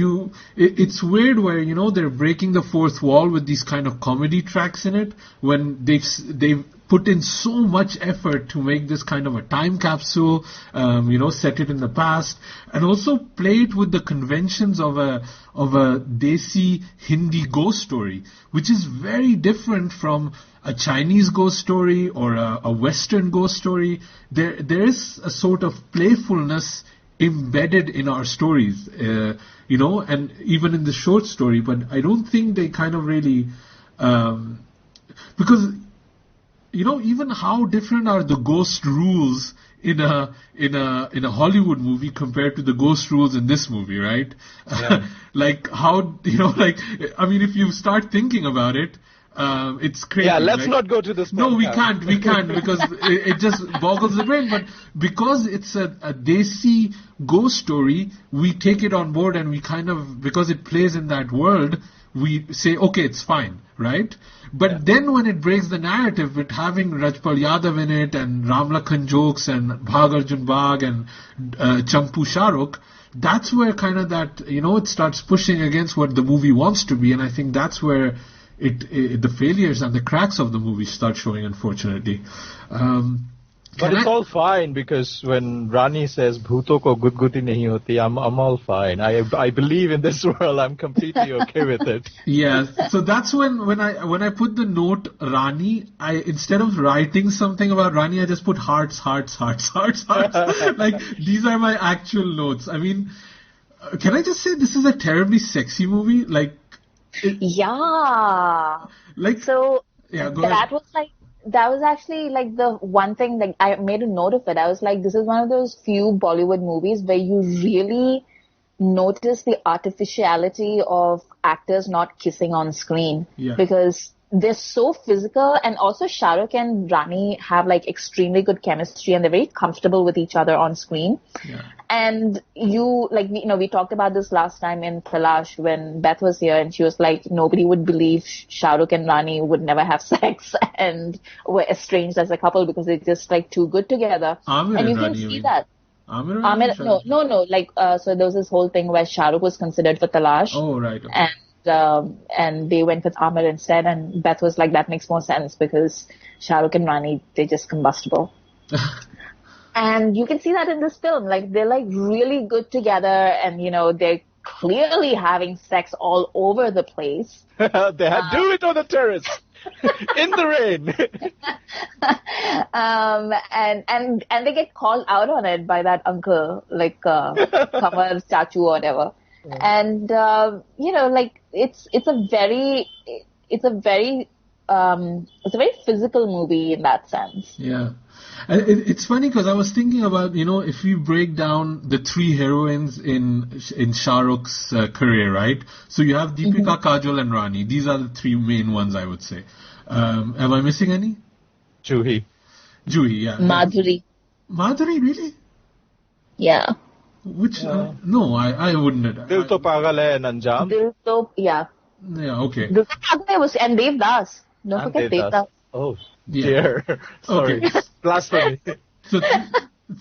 it's weird where, you know, they're breaking the fourth wall with these kind of comedy tracks in it when they've put in so much effort to make this kind of a time capsule, you know, set it in the past, and also play it with the conventions of a Desi Hindi ghost story, which is very different from a Chinese ghost story or a Western ghost story. There is a sort of playfulness embedded in our stories, you know, and even in the short story. But I don't think they kind of really, because, you know, even how different are the ghost rules in a Hollywood movie compared to the ghost rules in this movie, right? Yeah. Like how, you know, like, I mean, if you start thinking about it, it's crazy. Yeah, let's not go to this. No, we can't because it just boggles the brain. But because it's a Desi ghost story, we take it on board and we kind of, because it plays in that world, we say, okay, it's fine, right? But then when it breaks the narrative with having Rajpal Yadav in it and Ram Lakhan jokes and Bhag Arjun Bhag and Champu Shahrukh, that's where kind of that, you know, it starts pushing against what the movie wants to be. And I think that's where the failures and the cracks of the movie start showing, unfortunately. But it's all fine because when Rani says "Bhuto ko gudguti nahi hoti," I'm all fine. I believe in this world. I'm completely okay with it. Yeah. So that's when I put the note Rani, instead of writing something about Rani, I just put hearts. Like, these are my actual notes. I mean, can I just say this is a terribly sexy movie? Like. Like, so that was actually like the one thing, like, I made a note of it. I was like, this is one of those few Bollywood movies where you really notice the artificiality of actors not kissing on screen. Yeah. Because they're so physical, and also Shah Rukh and Rani have like extremely good chemistry and they're very comfortable with each other on screen. Yeah. And we talked about this last time in Talash when Beth was here, and she was like, nobody would believe Shah Rukh and Rani would never have sex and were estranged as a couple because they're just like too good together. And you can see that. No. Like, so there was this whole thing where Shah Rukh was considered for Talash. Oh, right. Okay. And they went with Amir instead, and Beth was like, that makes more sense because Shah Rukh and Rani, they're just combustible. And you can see that in this film. Like, they're like really good together, and, you know, they're clearly having sex all over the place. They had do it on the terrace. In the rain. And they get called out on it by that uncle, like Kamar Chachu or whatever. Yeah. And you know, like, it's a very it's a very physical movie in that sense. Yeah. And it's funny because I was thinking about, if we break down the three heroines in Shah Rukh's career, right? So you have Deepika, Kajol and Rani. These are the three main ones, I would say. Am I missing any? Juhi, yeah. Madhuri, really? yeah. Which? No, I wouldn't. Dil To Pagal Hai and Anjam. Dil To, yeah. Yeah, okay. Dil To Pagal Hai was, and Devdas. Don't forget Devdas. Oh, Yeah. dear. Sorry. Okay. Blasphemy. So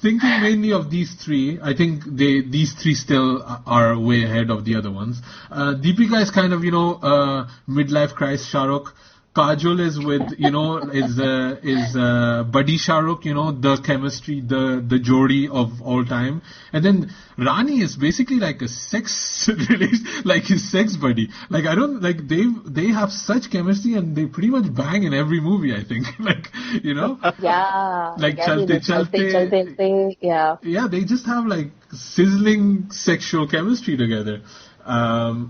thinking mainly of these three, I think these three still are way ahead of the other ones. Deepika is kind of, midlife crisis Shah Rukh. Kajol is with, is Buddy Shah Rukh, the chemistry, the Jodi of all time. And then Rani is basically like a sex like his sex buddy. Like they have such chemistry and they pretty much bang in every movie, I think. Yeah. Like Chalte, yeah. Yeah, they just have like sizzling sexual chemistry together.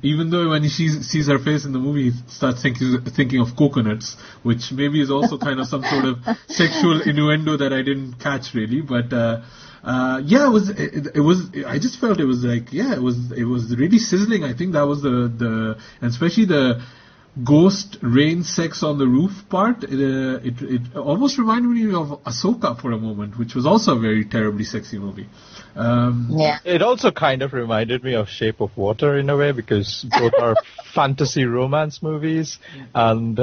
Even though when he sees her face in the movie, he starts thinking of coconuts, which maybe is also kind of some sort of sexual innuendo that I didn't catch really. But it was. I just felt it was like, it was really sizzling. I think that was and especially the ghost rain sex on the roof part. It almost reminded me of Ahsoka for a moment, which was also a very terribly sexy movie. It also kind of reminded me of Shape of Water in a way, because both are fantasy romance movies, and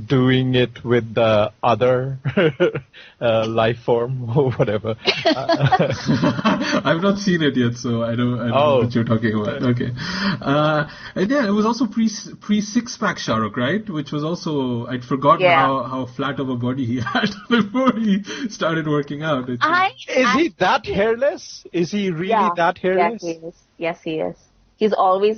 doing it with the other life form or whatever. I've not seen it yet, so I don't know what you're talking about. Okay. And it was also pre six-pack Shah Rukh, right? Which was also, I'd forgotten how flat of a body he had before he started working out. Is he that hairless? Is he really that hairless? Yes, he is. He's always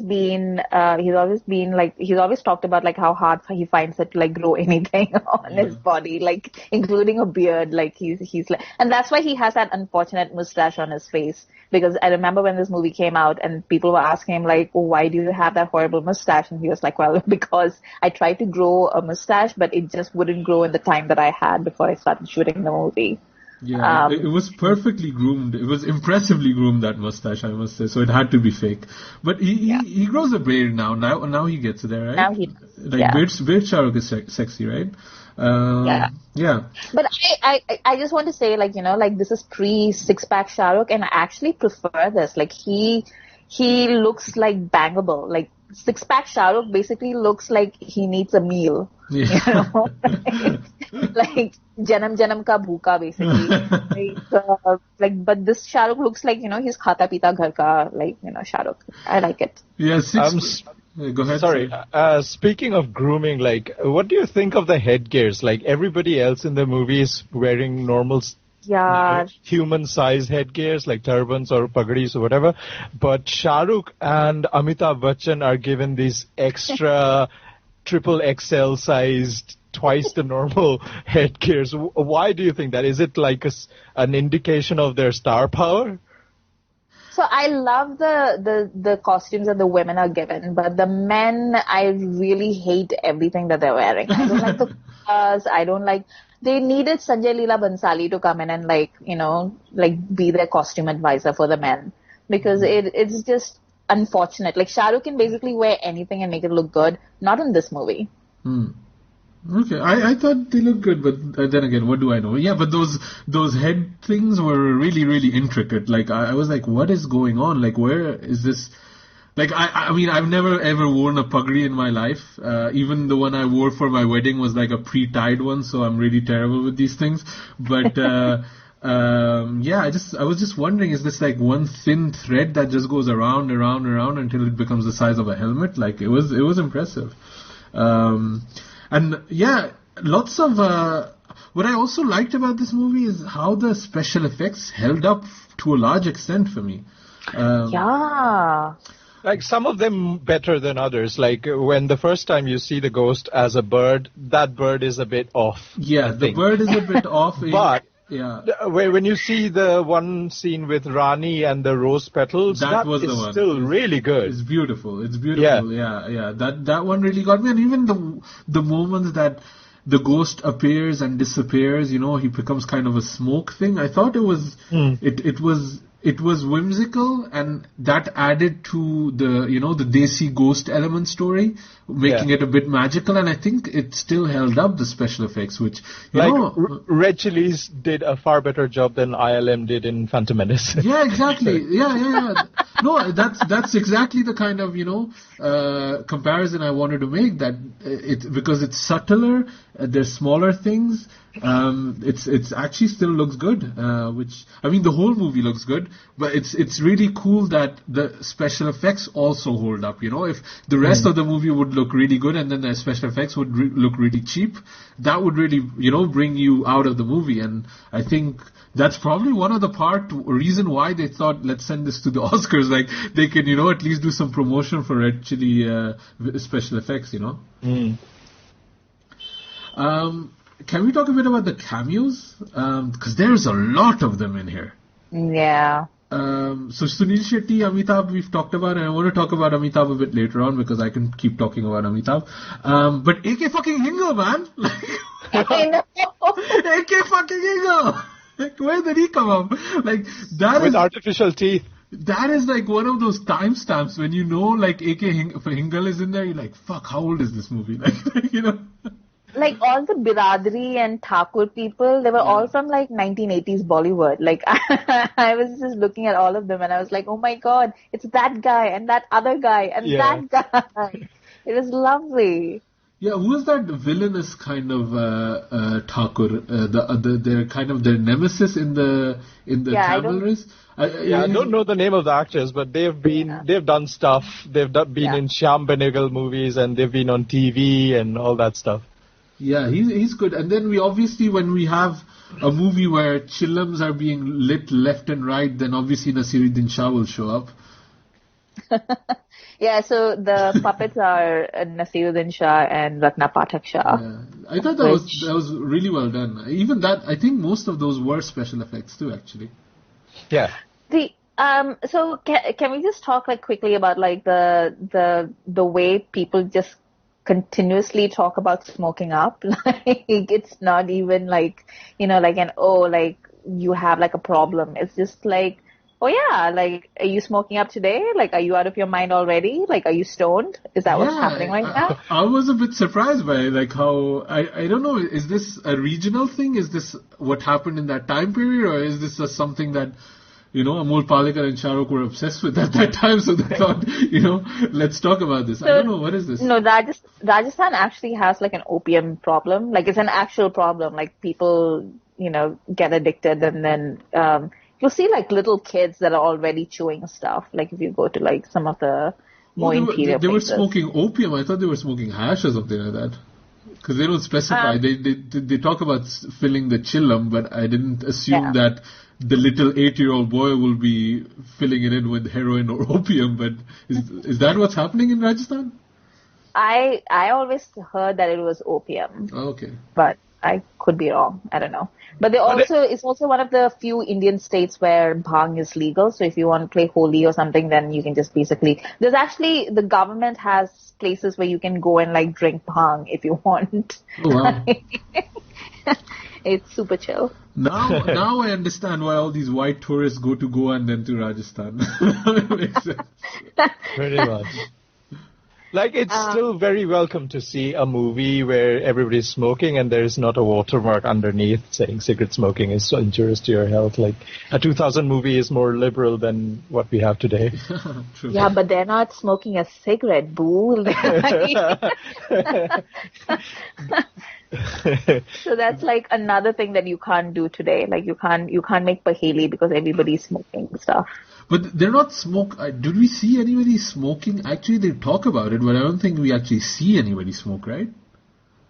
talked about like how hard he finds it to like grow anything on his body, like including a beard. Like he's like, and that's why he has that unfortunate mustache on his face. Because I remember when this movie came out and people were asking him like, oh, why do you have that horrible mustache? And he was like, well, because I tried to grow a mustache, but it just wouldn't grow in the time that I had before I started shooting the movie. Yeah, it was perfectly groomed. It was impressively groomed, that mustache, I must say. So it had to be fake. But he grows a beard now. Now he gets there, right? Now he does. Beard Shah Rukh is sexy, right? Yeah. But I just want to say, like, like this is pre six-pack Shah Rukh, and I actually prefer this. Like he looks like bangable. Like six-pack Shah Rukh basically looks like he needs a meal. Yeah. Like janam ka bhuka basically. But this Shah Rukh looks like he's khata pita ghar ka, like Shah Rukh. I like it. Yeah. Go ahead. Sorry. Speaking of grooming, like, what do you think of the headgears? Like, everybody else in the movie is wearing normal, human-sized headgears, like turbans or pagdis or whatever. But Shah Rukh and Amitabh Bachchan are given these extra triple XL sized, twice the normal headgears. Why do you think that? Is it like an indication of their star power? So I love the costumes that the women are given, but the men, I really hate everything that they're wearing. I don't like the clothes. I don't like. They needed Sanjay Leela Bansali to come in and be their costume advisor for the men, because it's just unfortunate. Like Shah Rukh can basically wear anything and make it look good. Not in this movie. Okay, I thought they looked good, but then again, what do I know? Yeah, but those head things were really, really intricate. Like, I was like, what is going on? Like, where is this? Like, I mean, I've never ever worn a pagdi in my life. Even the one I wore for my wedding was like a pre-tied one, so I'm really terrible with these things. But, I was just wondering, is this like one thin thread that just goes around until it becomes the size of a helmet? Like, it was impressive. And yeah, lots of what I also liked about this movie is how the special effects held up to a large extent for me. Like some of them better than others. Like when the first time you see the ghost as a bird, that bird is a bit off. Yeah, the bird is a bit off. But Yeah. When you see the one scene with Rani and the rose petals, that was is the one. Still really good. It's beautiful. It's beautiful. Yeah. That one really got me. And even the moments that the ghost appears and disappears, he becomes kind of a smoke thing. I thought it was it was whimsical, and that added to the the Desi ghost element story, making it a bit magical. And I think it still held up the special effects, which Red Chillies did a far better job than ILM did in Phantom Menace. Yeah, exactly. Yeah. No, that's exactly the kind of comparison I wanted to make. That because it's subtler, there's smaller things. It's actually still looks good. Which I mean, the whole movie looks good, but it's really cool that the special effects also hold up. If the rest of the movie would look really good and then the special effects would look really cheap, that would really bring you out of the movie. And I think that's probably one of the reason why they thought, let's send this to the Oscars. Like they can at least do some promotion for Red Chilli special effects. Can we talk a bit about the cameos? Because there's a lot of them in here. Yeah. So Sunil Shetty, Amitabh, we've talked about, and I want to talk about Amitabh a bit later on because I can keep talking about Amitabh. But AK fucking Hingle, man! I know. AK fucking Hingle! Like, where did he come up? Like, that with artificial teeth. That is like one of those timestamps when like AK Hingle is in there, you're like, fuck, how old is this movie? Like, Like all the Biradari and Thakur people, they were all from like 1980s Bollywood. Like I was just looking at all of them and I was like, oh my god, it's that guy and that other guy and that guy. It was lovely. Yeah, who is that villainous kind of Thakur? They're kind of their nemesis in the Tamil race. I don't know the name of the actors, but they've done stuff. They've been in Shyam Benegal movies and they've been on TV and all that stuff. Yeah, he's good. And then when we have a movie where chillums are being lit left and right, then obviously Nasiruddin Shah will show up. Yeah, so the puppets are Nasiruddin Shah and Ratna Pathak Shah. Yeah. I thought that was really well done. Even that, I think most of those were special effects too, actually. Yeah. So can we just talk like quickly about like the way people just continuously talk about smoking up? Like it's not even like like you have like a problem. It's just like, oh yeah, like are you smoking up today? Like are you out of your mind already? Like are you stoned? Is that what's happening right now? I was a bit surprised by like how I don't know, is this a regional thing? Is this what happened in that time period, or is this just something that Amol Palekar and Shahrukh were obsessed with at that time, so they thought, let's talk about this. So, I don't know, what is this? No, Rajasthan actually has like an opium problem. Like it's an actual problem. Like people, get addicted, and then you'll see like little kids that are already chewing stuff. Like if you go to like some of the more interior they places. Were smoking opium. I thought they were smoking hash or something like that. Because they don't specify. They talk about filling the chillum, but I didn't assume that the little 8-year-old boy will be filling it in with heroin or opium. But is that what's happening in Rajasthan? I always heard that it was opium. Oh, okay. But I could be wrong. I don't know. But it's also one of the few Indian states where bhang is legal. So if you want to play Holi or something, then you can just basically... There's actually... The government has places where you can go and like drink bhang if you want. Oh, wow. It's super chill. Now I understand why all these white tourists go to Goa and then to Rajasthan. Makes sense. Very much. Like, it's still very welcome to see a movie where everybody's smoking and there's not a watermark underneath saying cigarette smoking is so injurious to your health. Like, a 2000 movie is more liberal than what we have today. True. Yeah, but they're not smoking a cigarette, boo. So that's like another thing that you can't do today. Like, you can't make Paheli because everybody's smoking stuff. But they're not did we see anybody smoking? Actually, they talk about it, but I don't think we actually see anybody smoke, right?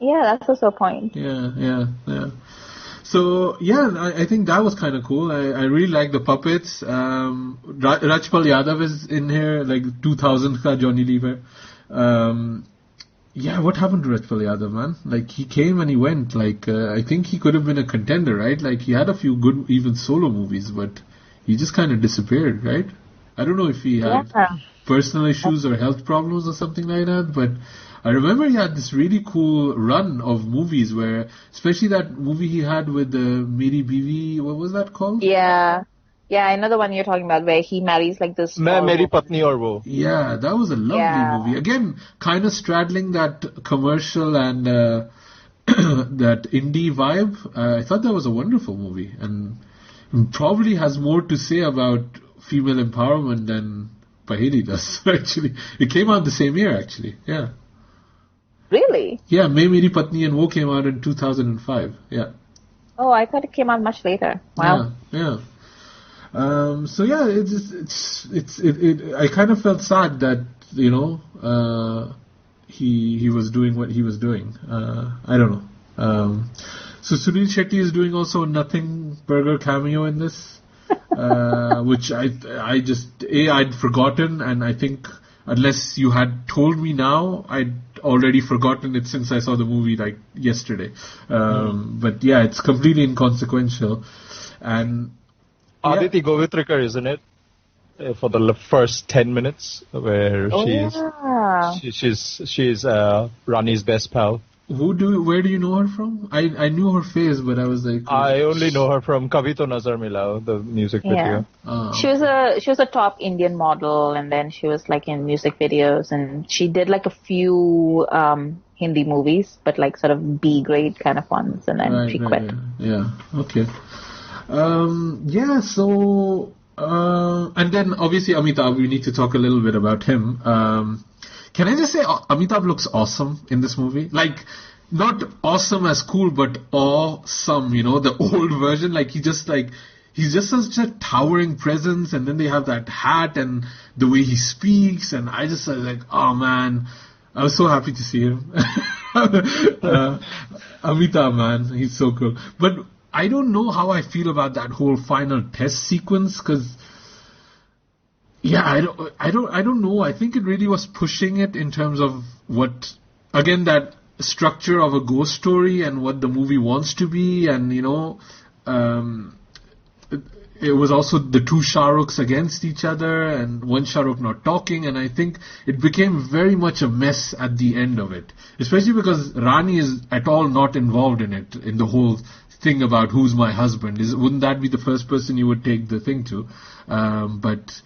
Yeah, that's also a point. Yeah. So, I think that was kind of cool. I really like the puppets. Rajpal Yadav is in here, like 2000 ka Johnny Lever. Yeah, what happened to Rajpal Yadav, man? Like, he came and he went. Like, I think he could have been a contender, right? Like, he had a few good, even solo movies, but he just kind of disappeared, right? I don't know if he had personal issues or health problems or something like that, but I remember he had this really cool run of movies where, especially that movie he had with Meri Biwi, what was that called? Yeah. Yeah, I know the one you're talking about where he marries like this. Meri Patni Aur Wo. Yeah, that was a lovely movie. Again, kind of straddling that commercial and that indie vibe. I thought that was a wonderful movie and probably has more to say about female empowerment than Paheli does, actually. It came out the same year, actually. Yeah. Really? Yeah, Meri Patni and Wo came out in 2005. Yeah. Oh, I thought it came out much later. Wow. Yeah. So yeah, I kind of felt sad that, you know, he was doing what he was doing. I don't know. So Sunil Shetty is doing also a Nothing Burger cameo in this, which I'd forgotten, and I think unless you had told me now, I'd already forgotten it since I saw the movie like yesterday. But yeah, it's completely inconsequential. And Aditi Govitrikar, isn't it? For the first 10 minutes, where she's Rani's best pal. Where do you know her from? I knew her face, but I was like, I only know her from Kabhi To Nazar Milao, the music video. She was a top Indian model, and then she was like in music videos, and she did like a few Hindi movies, but like sort of B grade kind of ones, and then she quit. Yeah. Okay. So, and then obviously Amitabh, we need to talk a little bit about him. Can I just say Amitabh looks awesome in this movie? Like, not awesome as cool, but awesome, you know, the old version. Like, he's just such a towering presence, and then they have that hat and the way he speaks, and I just was like, oh man, I was so happy to see him. Amitabh, man, he's so cool. But I don't know how I feel about that whole final test sequence, because I don't know. I think it really was pushing it in terms of what, again, that structure of a ghost story and what the movie wants to be, and you know, it was also the two Shahrukhs against each other and one Shahrukh not talking, and I think it became very much a mess at the end of it, especially because Rani is at all not involved in it, in the whole thing about who's my husband. Wouldn't that be the first person you would take the thing to? But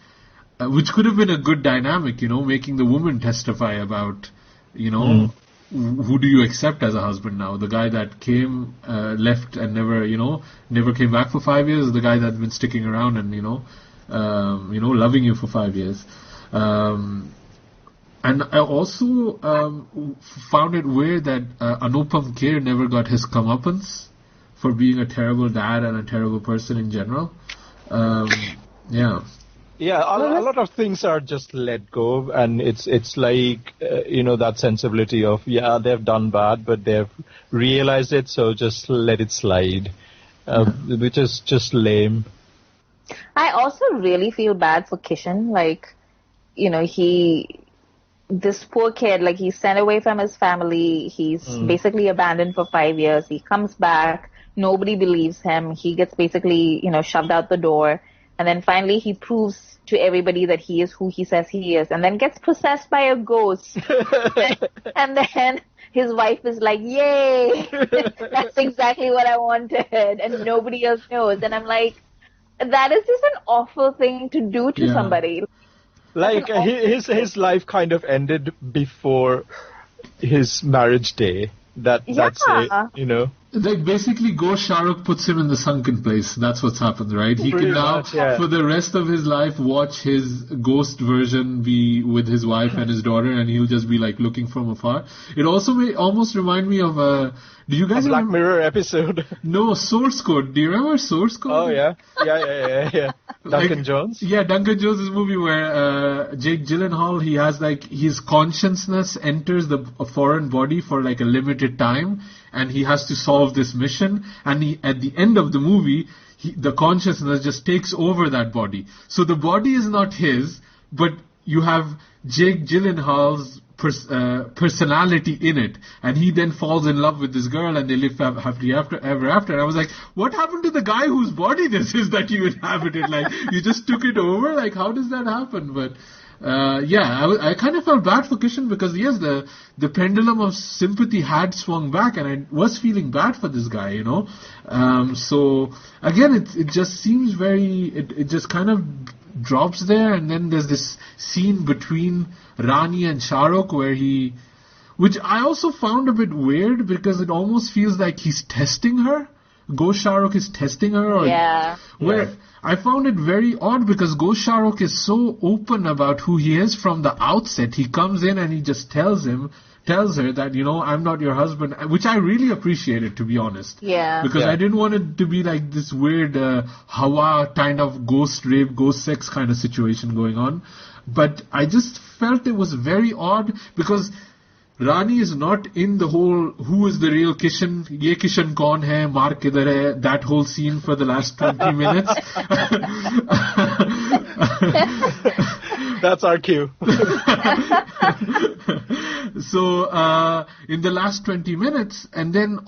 which could have been a good dynamic, you know, making the woman testify about, you know, who do you accept as a husband now? The guy that came, left and never came back for 5 years, or the guy that's been sticking around and, loving you for 5 years. And I also found it weird that Anupam Kher never got his comeuppance for being a terrible dad and a terrible person in general. Yeah, a lot of things are just let go, and it's like, that sensibility of, they've done bad, but they've realized it, so just let it slide, which is just lame. I also really feel bad for Kishan, like, this poor kid, like, he's sent away from his family, he's basically abandoned for 5 years, he comes back, nobody believes him, he gets basically, shoved out the door. And then finally he proves to everybody that he is who he says he is, and then gets possessed by a ghost. And then his wife is like, yay, that's exactly what I wanted. And nobody else knows. And I'm like, that is just an awful thing to do to somebody. Like, his life kind of ended before his marriage day. That's it, Like, basically, Ghost Shahrukh puts him in the sunken place. That's what's happened, right? He can now, for the rest of his life, watch his ghost version be with his wife and his daughter, and he'll just be, like, looking from afar. It also may almost remind me of do you guys Black Mirror episode? No, Source Code. Do you remember Source Code? Oh, yeah. Duncan Jones? Yeah, Duncan Jones' movie where Jake Gyllenhaal, he has, like, his consciousness enters a foreign body for, like, a limited time, and he has to solve this mission, and at the end of the movie, the consciousness just takes over that body. So the body is not his, but you have Jake Gyllenhaal's personality in it, and he then falls in love with this girl, and they live happily ever after. And I was like, what happened to the guy whose body this is that you inhabited? Like, you just took it over? Like, how does that happen? But I kind of felt bad for Kishan because yes, the pendulum of sympathy had swung back, and I was feeling bad for this guy, you know. So again, it just seems it just kind of drops there, and then there's this scene between Rani and Shahrukh which I also found a bit weird because it almost feels like he's testing her. Ghost Shahrukh is testing her. I found it very odd because Ghost Shahrukh is so open about who he is from the outset. He comes in and he just tells her that, you know, I'm not your husband, which I really appreciated, to be honest. Yeah. Because I didn't want it to be like this weird Hawa kind of ghost rape, ghost sex kind of situation going on. But I just felt it was very odd because Rani is not in the whole who is the real Kishan, ye Kishan kaun hai, maar kidhar hai, that whole scene for the last 20 minutes. That's our cue. So in the last 20 minutes, and then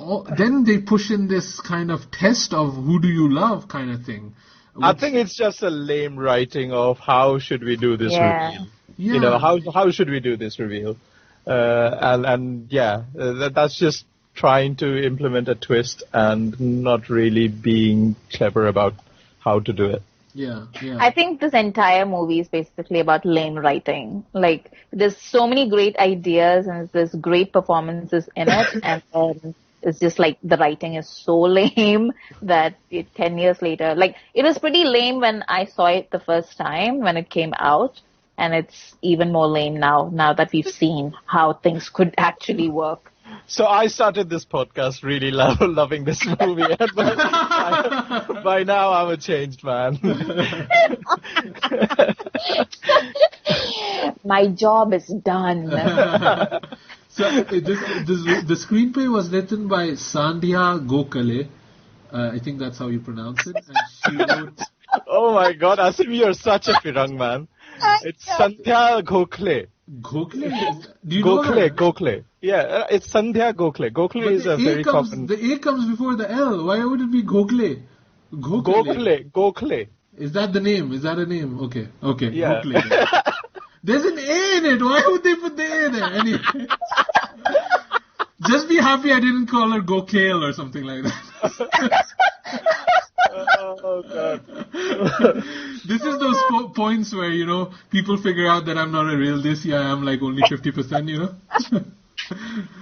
they push in this kind of test of who do you love kind of thing. I think it's just a lame writing of how should we do this reveal. Yeah. You know, how should we do this reveal? That's just trying to implement a twist and not really being clever about how to do it. Yeah. I think this entire movie is basically about lame writing. Like, there's so many great ideas and there's great performances in it, and then it's just like the writing is so lame that 10 years later, like, it was pretty lame when I saw it the first time when it came out, and it's even more lame now that we've seen how things could actually work. So I started this podcast really loving this movie, and by now I'm a changed man. My job is done. So the screenplay was written by Sandhya Gokhale. I think that's how you pronounce it. And she wrote... Oh my God, Asim, you're such a Firang man. It's Sandhya Gokhale. Gokhale? Do you know Gokhale. Yeah, it's Sandhya Gokhale. Gokhale is a very common... The A comes before the L. Why would it be Gokhale? Gokhale. Is that the name? Is that a name? Okay. Yeah. Gokhale. There's an A in it. Why would they put the A there? Anyway. Just be happy I didn't call her Gokhale or something like that. Oh, God. This is those points where, you know, people figure out that I'm not a real this. Yeah, I'm like only 50%, you know.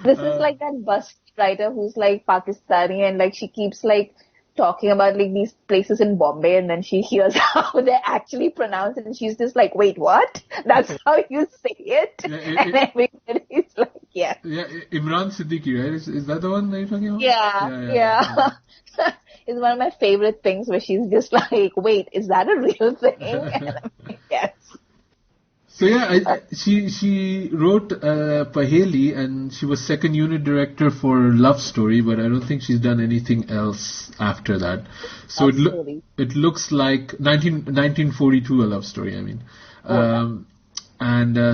This is like that bus writer who's like Pakistani, and like she keeps like talking about like these places in Bombay, and then she hears how they're actually pronounced, and she's just like, wait, what? That's how you say it? And everybody's like, yeah. Yeah, Imran Siddiqui, right? Is that the one that you're talking about? Yeah. It's one of my favorite things where she's just like, wait, is that a real thing? And I'm like, yes. So she wrote Paheli, and she was second unit director for Love Story, but I don't think she's done anything else after that. So it looks like 1942, A Love Story, I mean.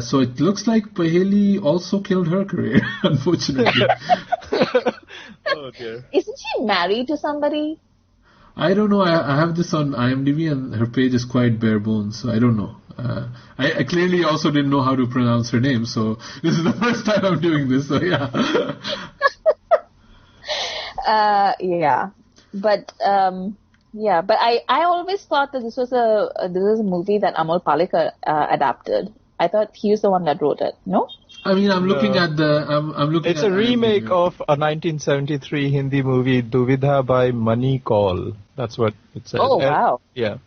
So it looks like Paheli also killed her career, unfortunately. Oh dear. Isn't she married to somebody? I don't know. I have this on IMDb, and her page is quite bare bones, so I don't know. I clearly also didn't know how to pronounce her name, so this is the first time I'm doing this, so yeah. But I always thought that this was a movie that Amol Palekar adapted. I thought he was the one that wrote it. No? I mean, I'm looking at the... I'm looking. It's a remake of a 1973 Hindi movie, Duvidha by Mani Kaul. That's what it says. Oh, wow. Yeah.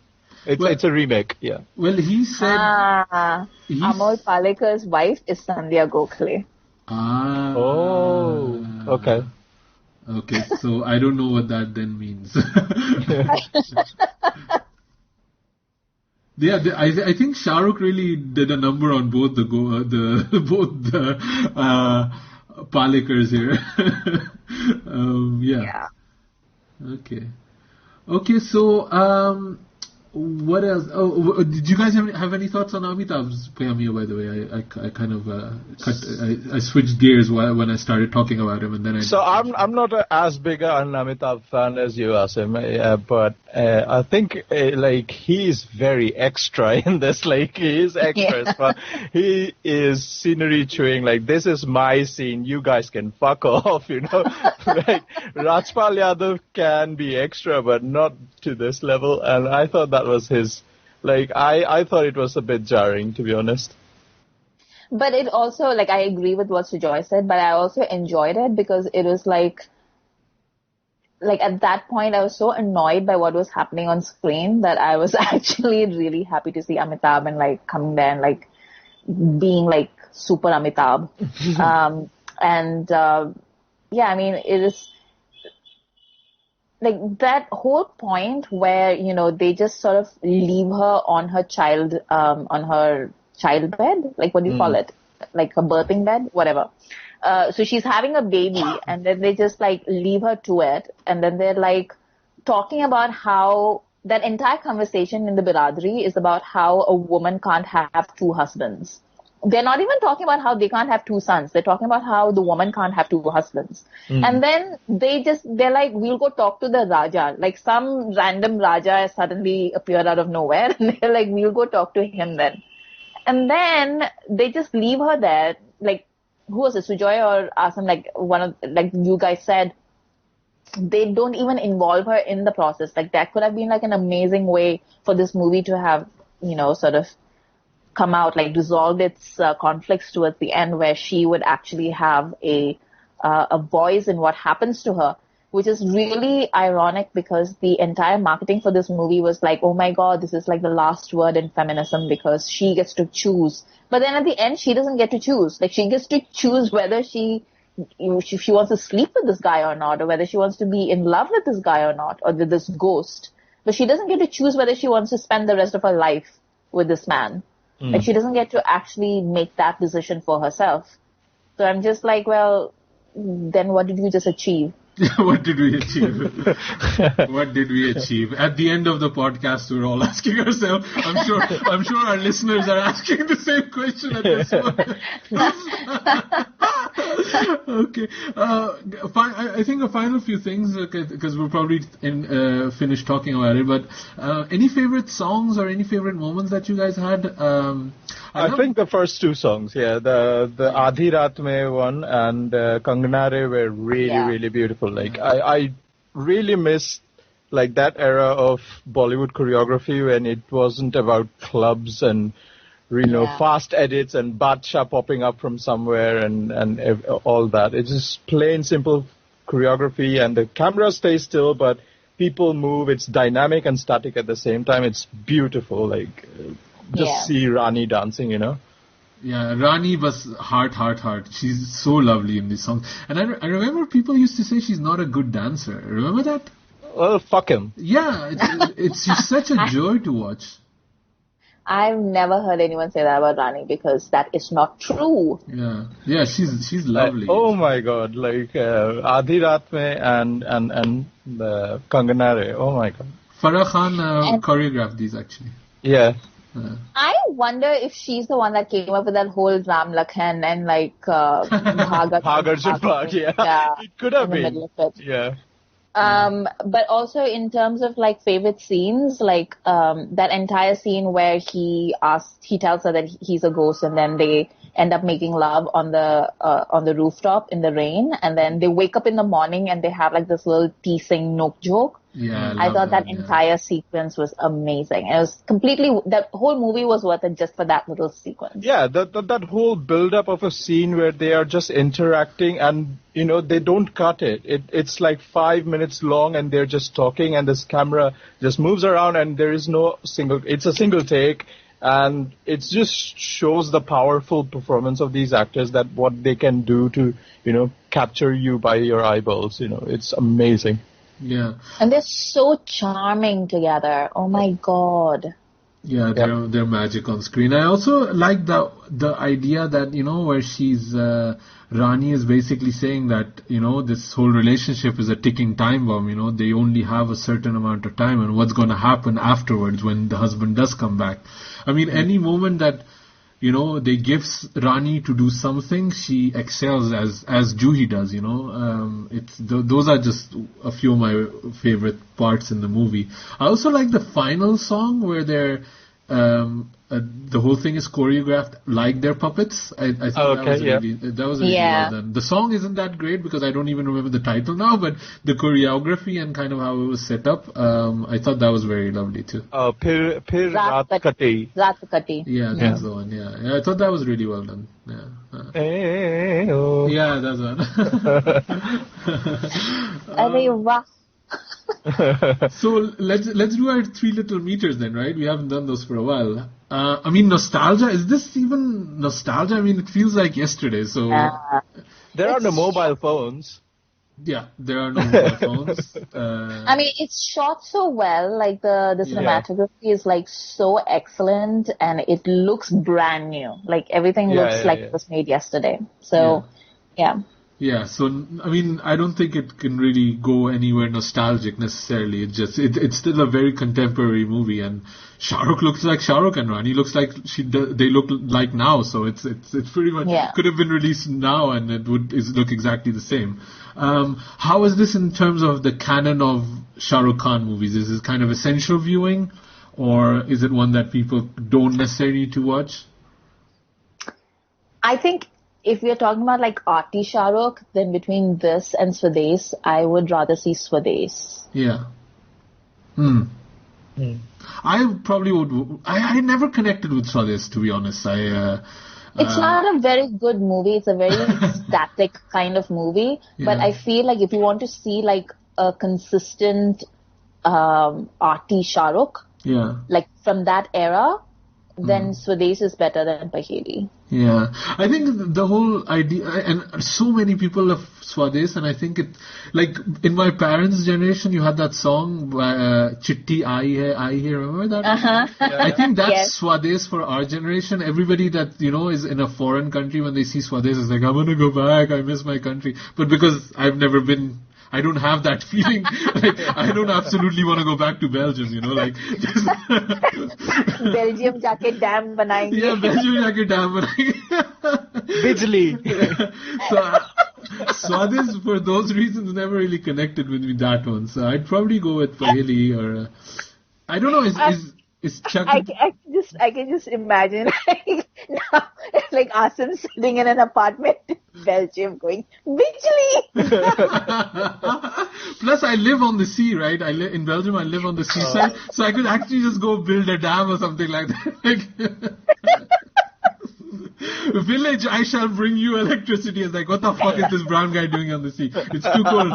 It's a remake, yeah. Well, he said... Amol Palekar's wife is Sandhya Gokhale. Oh, okay. Okay, so I don't know what that then means. Yeah, I think Shahrukh really did a number on both the Palekars here. Yeah. Okay. So What else? Oh, did you guys have any thoughts on Amitabh's cameo? By the way, I kind of I switched gears when I started talking about him, and then So I'm not as big an Amitabh fan as you, Asim, but I think like he's very extra in this. Like he is extra, but he is scenery chewing. Like this is my scene. You guys can fuck off. You know, like Rajpal Yadav can be extra, but not to this level. And I thought that was his, like, I thought it was a bit jarring, to be honest. But it also, like, I agree with what Sujoy said, but I also enjoyed it because it was like at that point I was so annoyed by what was happening on screen that I was actually really happy to see Amitabh and like coming there and like being like super Amitabh. Yeah, I mean, it is like that whole point where, you know, they just sort of leave her on her child bed, like what do you call it? Like a birthing bed, whatever. So she's having a baby and then they just like leave her to it. And then they're like talking about how that entire conversation in the Biradri is about how a woman can't have two husbands. They're not even talking about how they can't have two sons. They're talking about how the woman can't have two husbands. And then they're like, we'll go talk to the Raja. Like some random Raja suddenly appeared out of nowhere. And they're like, we'll go talk to him then. And then they just leave her there. Like, who was it, Sujoy or Asim? Like you guys said, they don't even involve her in the process. Like that could have been like an amazing way for this movie to have, you know, sort of come out, like resolved its conflicts towards the end, where she would actually have a voice in what happens to her, which is really ironic because the entire marketing for this movie was like, oh my god, this is like the last word in feminism because she gets to choose. But then at the end, she doesn't get to choose. Like she gets to choose whether she wants to sleep with this guy or not, or whether she wants to be in love with this guy or not, or with this ghost. But she doesn't get to choose whether she wants to spend the rest of her life with this man. Like she doesn't get to actually make that decision for herself. So I'm just like, well, then what did you just achieve? What did we achieve? What did we achieve? At the end of the podcast, we're all asking ourselves. I'm sure our listeners are asking the same question at this point. Okay. I think a final few things because we're probably finished talking about it. But any favorite songs or any favorite moments that you guys had? I think the first two songs, the Aadhi Raat Mein one and Kangana Re were really beautiful. Like I really miss like that era of Bollywood choreography when it wasn't about clubs and fast edits and Badshah popping up from somewhere and all that. It's just plain simple choreography and the camera stays still but people move. It's dynamic and static at the same time. It's beautiful. Like just see Rani dancing, you know. Yeah, Rani was heart. She's so lovely in this song. And I remember people used to say she's not a good dancer. Remember that? Well, fuck him. Yeah, it's just such a joy to watch. I've never heard anyone say that about Rani because that is not true. Yeah, she's lovely. Oh my god, like Aadhi Raat Mein and the Kangana Re. Oh my god. Farah Khan choreographed these actually. Yeah. I wonder if she's the one that came up with that whole Ram Lakhan and like Bhagar. Yeah. It could have been. Yeah. But also in terms of like favorite scenes, like that entire scene where he tells her that he's a ghost, and then they end up making love on the rooftop in the rain, and then they wake up in the morning and they have like this little teasing nook joke. Yeah, I thought that entire sequence was amazing. It was that whole movie was worth it just for that little sequence. Yeah, that whole build-up of a scene where they are just interacting and, you know, they don't cut it. It's like 5 minutes long and they're just talking and this camera just moves around and there is it's a single take and it just shows the powerful performance of these actors, that what they can do to, you know, capture you by your eyeballs. You know, it's amazing. Yeah. And they're so charming together. Oh my god. Yeah, they're magic on screen. I also like the idea that, where she's Rani is basically saying that, this whole relationship is a ticking time bomb. They only have a certain amount of time, and what's going to happen afterwards when the husband does come back. I mean, any moment that they give Rani to do something, she excels as Juhi does. Those are just a few of my favorite parts in the movie. I also like the final song where they're the whole thing is choreographed like their puppets. I thought that was really well done. The song isn't that great because I don't even remember the title now, but the choreography and kind of how it was set up, I thought that was very lovely too. Phir Raat Kate. Raat Kate. Yeah, that's the one. Yeah, I thought that was really well done. Yeah, that's one. So let's do our 3 little meters then, right? We haven't done those for a while. I mean, nostalgia. Is this even nostalgia? I mean, it feels like yesterday. So there are no mobile phones. Yeah, there are no mobile phones. I mean, it's shot so well. Like the cinematography is like so excellent, and it looks brand new. Like everything looks like it was made yesterday. So, Yeah, so, I mean, I don't think it can really go anywhere nostalgic necessarily. It's still a very contemporary movie, and Shahrukh looks like Shahrukh and Rani looks like they look like now, so it's pretty much, could have been released now and it would look exactly the same. How is this in terms of the canon of Shahrukh Khan movies? Is this kind of essential viewing, or is it one that people don't necessarily need to watch? I think if we are talking about like arty Shahrukh, then between this and Swades, I would rather see Swades. Yeah. I probably would. I never connected with Swades, to be honest. It's not a very good movie. It's a very static kind of movie. Yeah. But I feel like if you want to see like a consistent arty Shahrukh, like from that era, then Swades is better than Paheli. Yeah, I think the whole idea, and so many people love Swades, and I think it, like in my parents' generation, you had that song, Chitti Aayi Hai, remember that? I think that's Swades for our generation. Everybody that, is in a foreign country, when they see Swades, is like, I want to go back, I miss my country. But because I've never been, I don't have that feeling. Like, I don't absolutely want to go back to Belgium, like. Belgium jaake dam banayenge. Yeah, Belgium jaake dam banayenge. Bijli. So, Swades, for those reasons, never really connected with me, that one. So I'd probably go with Paheli or, I don't know, is Chuck... I can just imagine now, like Asim sitting in an apartment in Belgium going, Bijli! Plus, I live on the sea, right? In Belgium, I live on the seaside, so I could actually just go build a dam or something like that. Village, I shall bring you electricity. It's like, what the fuck is this brown guy doing on the sea? It's too cold.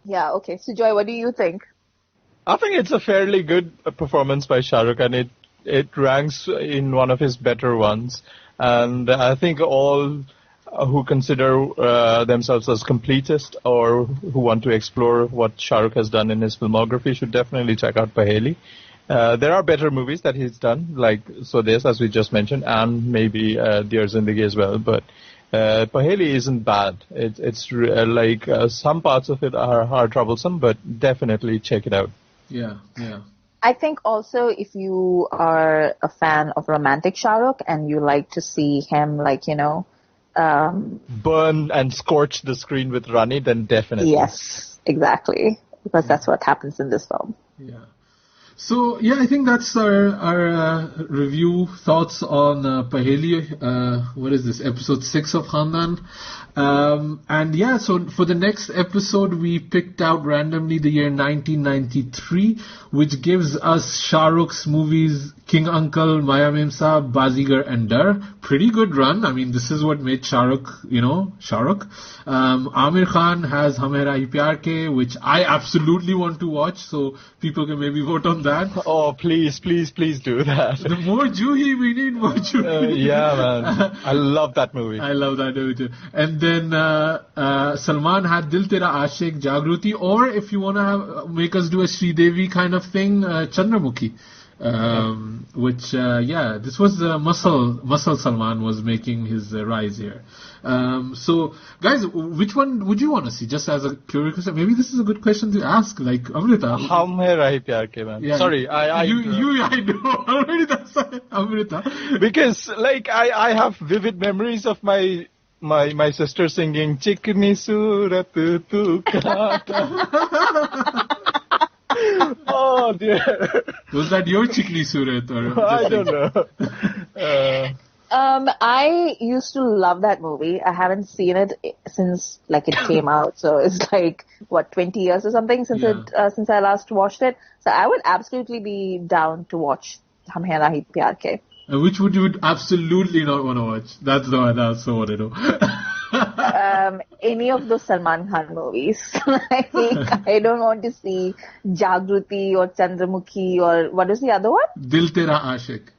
Yeah, okay. Sujoy, what do you think? I think it's a fairly good performance by Shahrukh, and it ranks in one of his better ones. And I think all who consider themselves as completists or who want to explore what Shahrukh has done in his filmography should definitely check out Paheli. There are better movies that he's done, like Swades, as we just mentioned, and maybe Dear Zindagi as well, but Paheli isn't bad. It's like some parts of it are troublesome, but definitely check it out. Yeah. I think also if you are a fan of romantic Shahrukh and you like to see him like, burn and scorch the screen with Rani, then definitely. Yes, exactly. Because that's what happens in this film. Yeah. So, I think that's our review thoughts on Paheli. What is this? Episode 6 of Khandaan. So for the next episode, we picked out randomly the year 1993, which gives us Shah Rukh's movies King Uncle, Maya Mem Saab, Bazigar and Dar. Pretty good run. I mean, this is what made Shahrukh. Amir Khan has Hum Hai Rahi Pyar Ke, which I absolutely want to watch, so people can maybe vote on that. Oh, please do that. The more Juhi, we need more Juhi. Yeah, man. I love that movie. I love that movie too. And then Salman had Dil Tera Aashiq, Jagruti, or if you want to make us do a Sridevi kind of thing, Chandramukhi. Which this was Muscle Salman was making his rise here. So guys, which one would you want to see? Just as a curious question, maybe this is a good question to ask. Like Amrita, Hum Hai Rahi Pyar Ke, man. Yeah. Sorry, I know Amrita, because like I have vivid memories of my sister singing Chikni Surat Tu Kaata. Oh dear. Was that your Chikni Surat or? I don't know. I used to love that movie. I haven't seen it since like it came out, so it's like 20 years or something since I last watched it. So I would absolutely be down to watch Hum Hai Rahi Pyar Ke. Which would you absolutely not want to watch? That's the one I also want to know. Any of those Salman Khan movies. Like, I don't want to see Jagruti or Chandramukhi or what is the other one? Dil Tera Aashiq.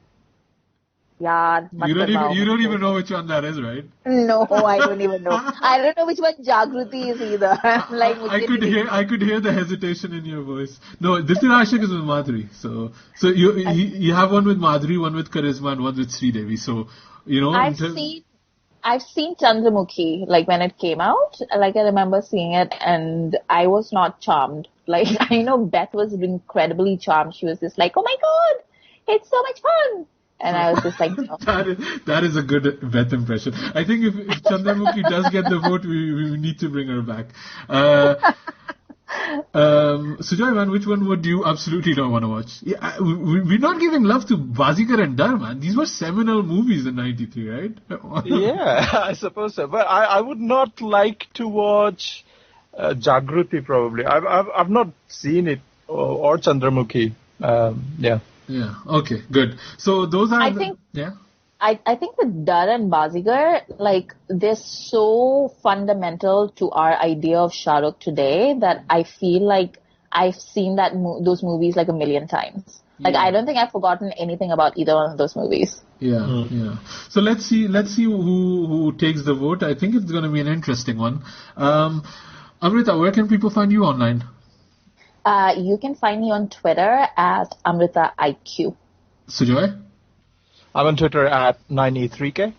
Yeah, you don't even know which one that is, right? No, I don't even know. I don't know which one Jagruti is either. Like, I could hear the hesitation in your voice. No, Dil Tera Aashiq is with Madhuri. So you have one with Madhuri, one with Charisma, and one with Sridevi. So I've seen Chandramukhi, like when it came out. Like I remember seeing it and I was not charmed. Like I know Beth was incredibly charmed. She was just like, oh my god, it's so much fun. And I was just like, no. That is a good Beth impression. I think if Chandramukhi does get the vote, we need to bring her back. Sujoy, man, which one would you absolutely not want to watch? Yeah, we're not giving love to Bazigar and Dar, man. These were seminal movies in '93, right? Yeah, I suppose so. But I would not like to watch Jagruti probably. I've not seen it or Chandramukhi. Yeah. Yeah. Okay. Good. So those are. I think with Dar and Bazigar, like they're so fundamental to our idea of Shahrukh today that I feel like I've seen those movies like a million times. Like I don't think I've forgotten anything about either one of those movies. Yeah, yeah. So let's see who takes the vote. I think it's going to be an interesting one. Amrita, where can people find you online? You can find me on Twitter at AmritaIQ. Sujoy? I'm on Twitter at 9E3K.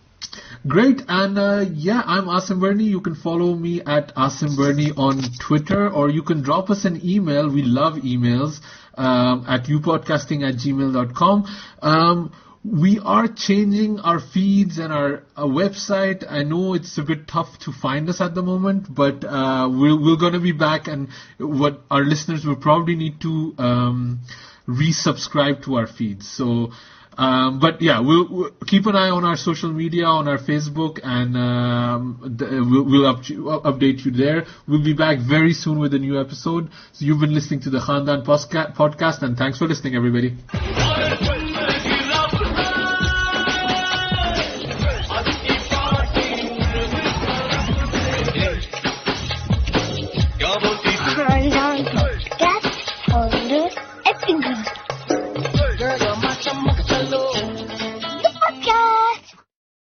Great. And I'm Asim Bernie. You can follow me at Asim Bernie on Twitter, or you can drop us an email. We love emails at youpodcasting@gmail.com. We are changing our feeds and our website. I know it's a bit tough to find us at the moment, but we're going to be back, and what our listeners will probably need to resubscribe to our feeds. So, but yeah, we'll keep an eye on our social media, on our Facebook, and we'll update you there. We'll be back very soon with a new episode. So you've been listening to the Khandaan Podcast, and thanks for listening, everybody. Khandaan Podcast on the Epingrad.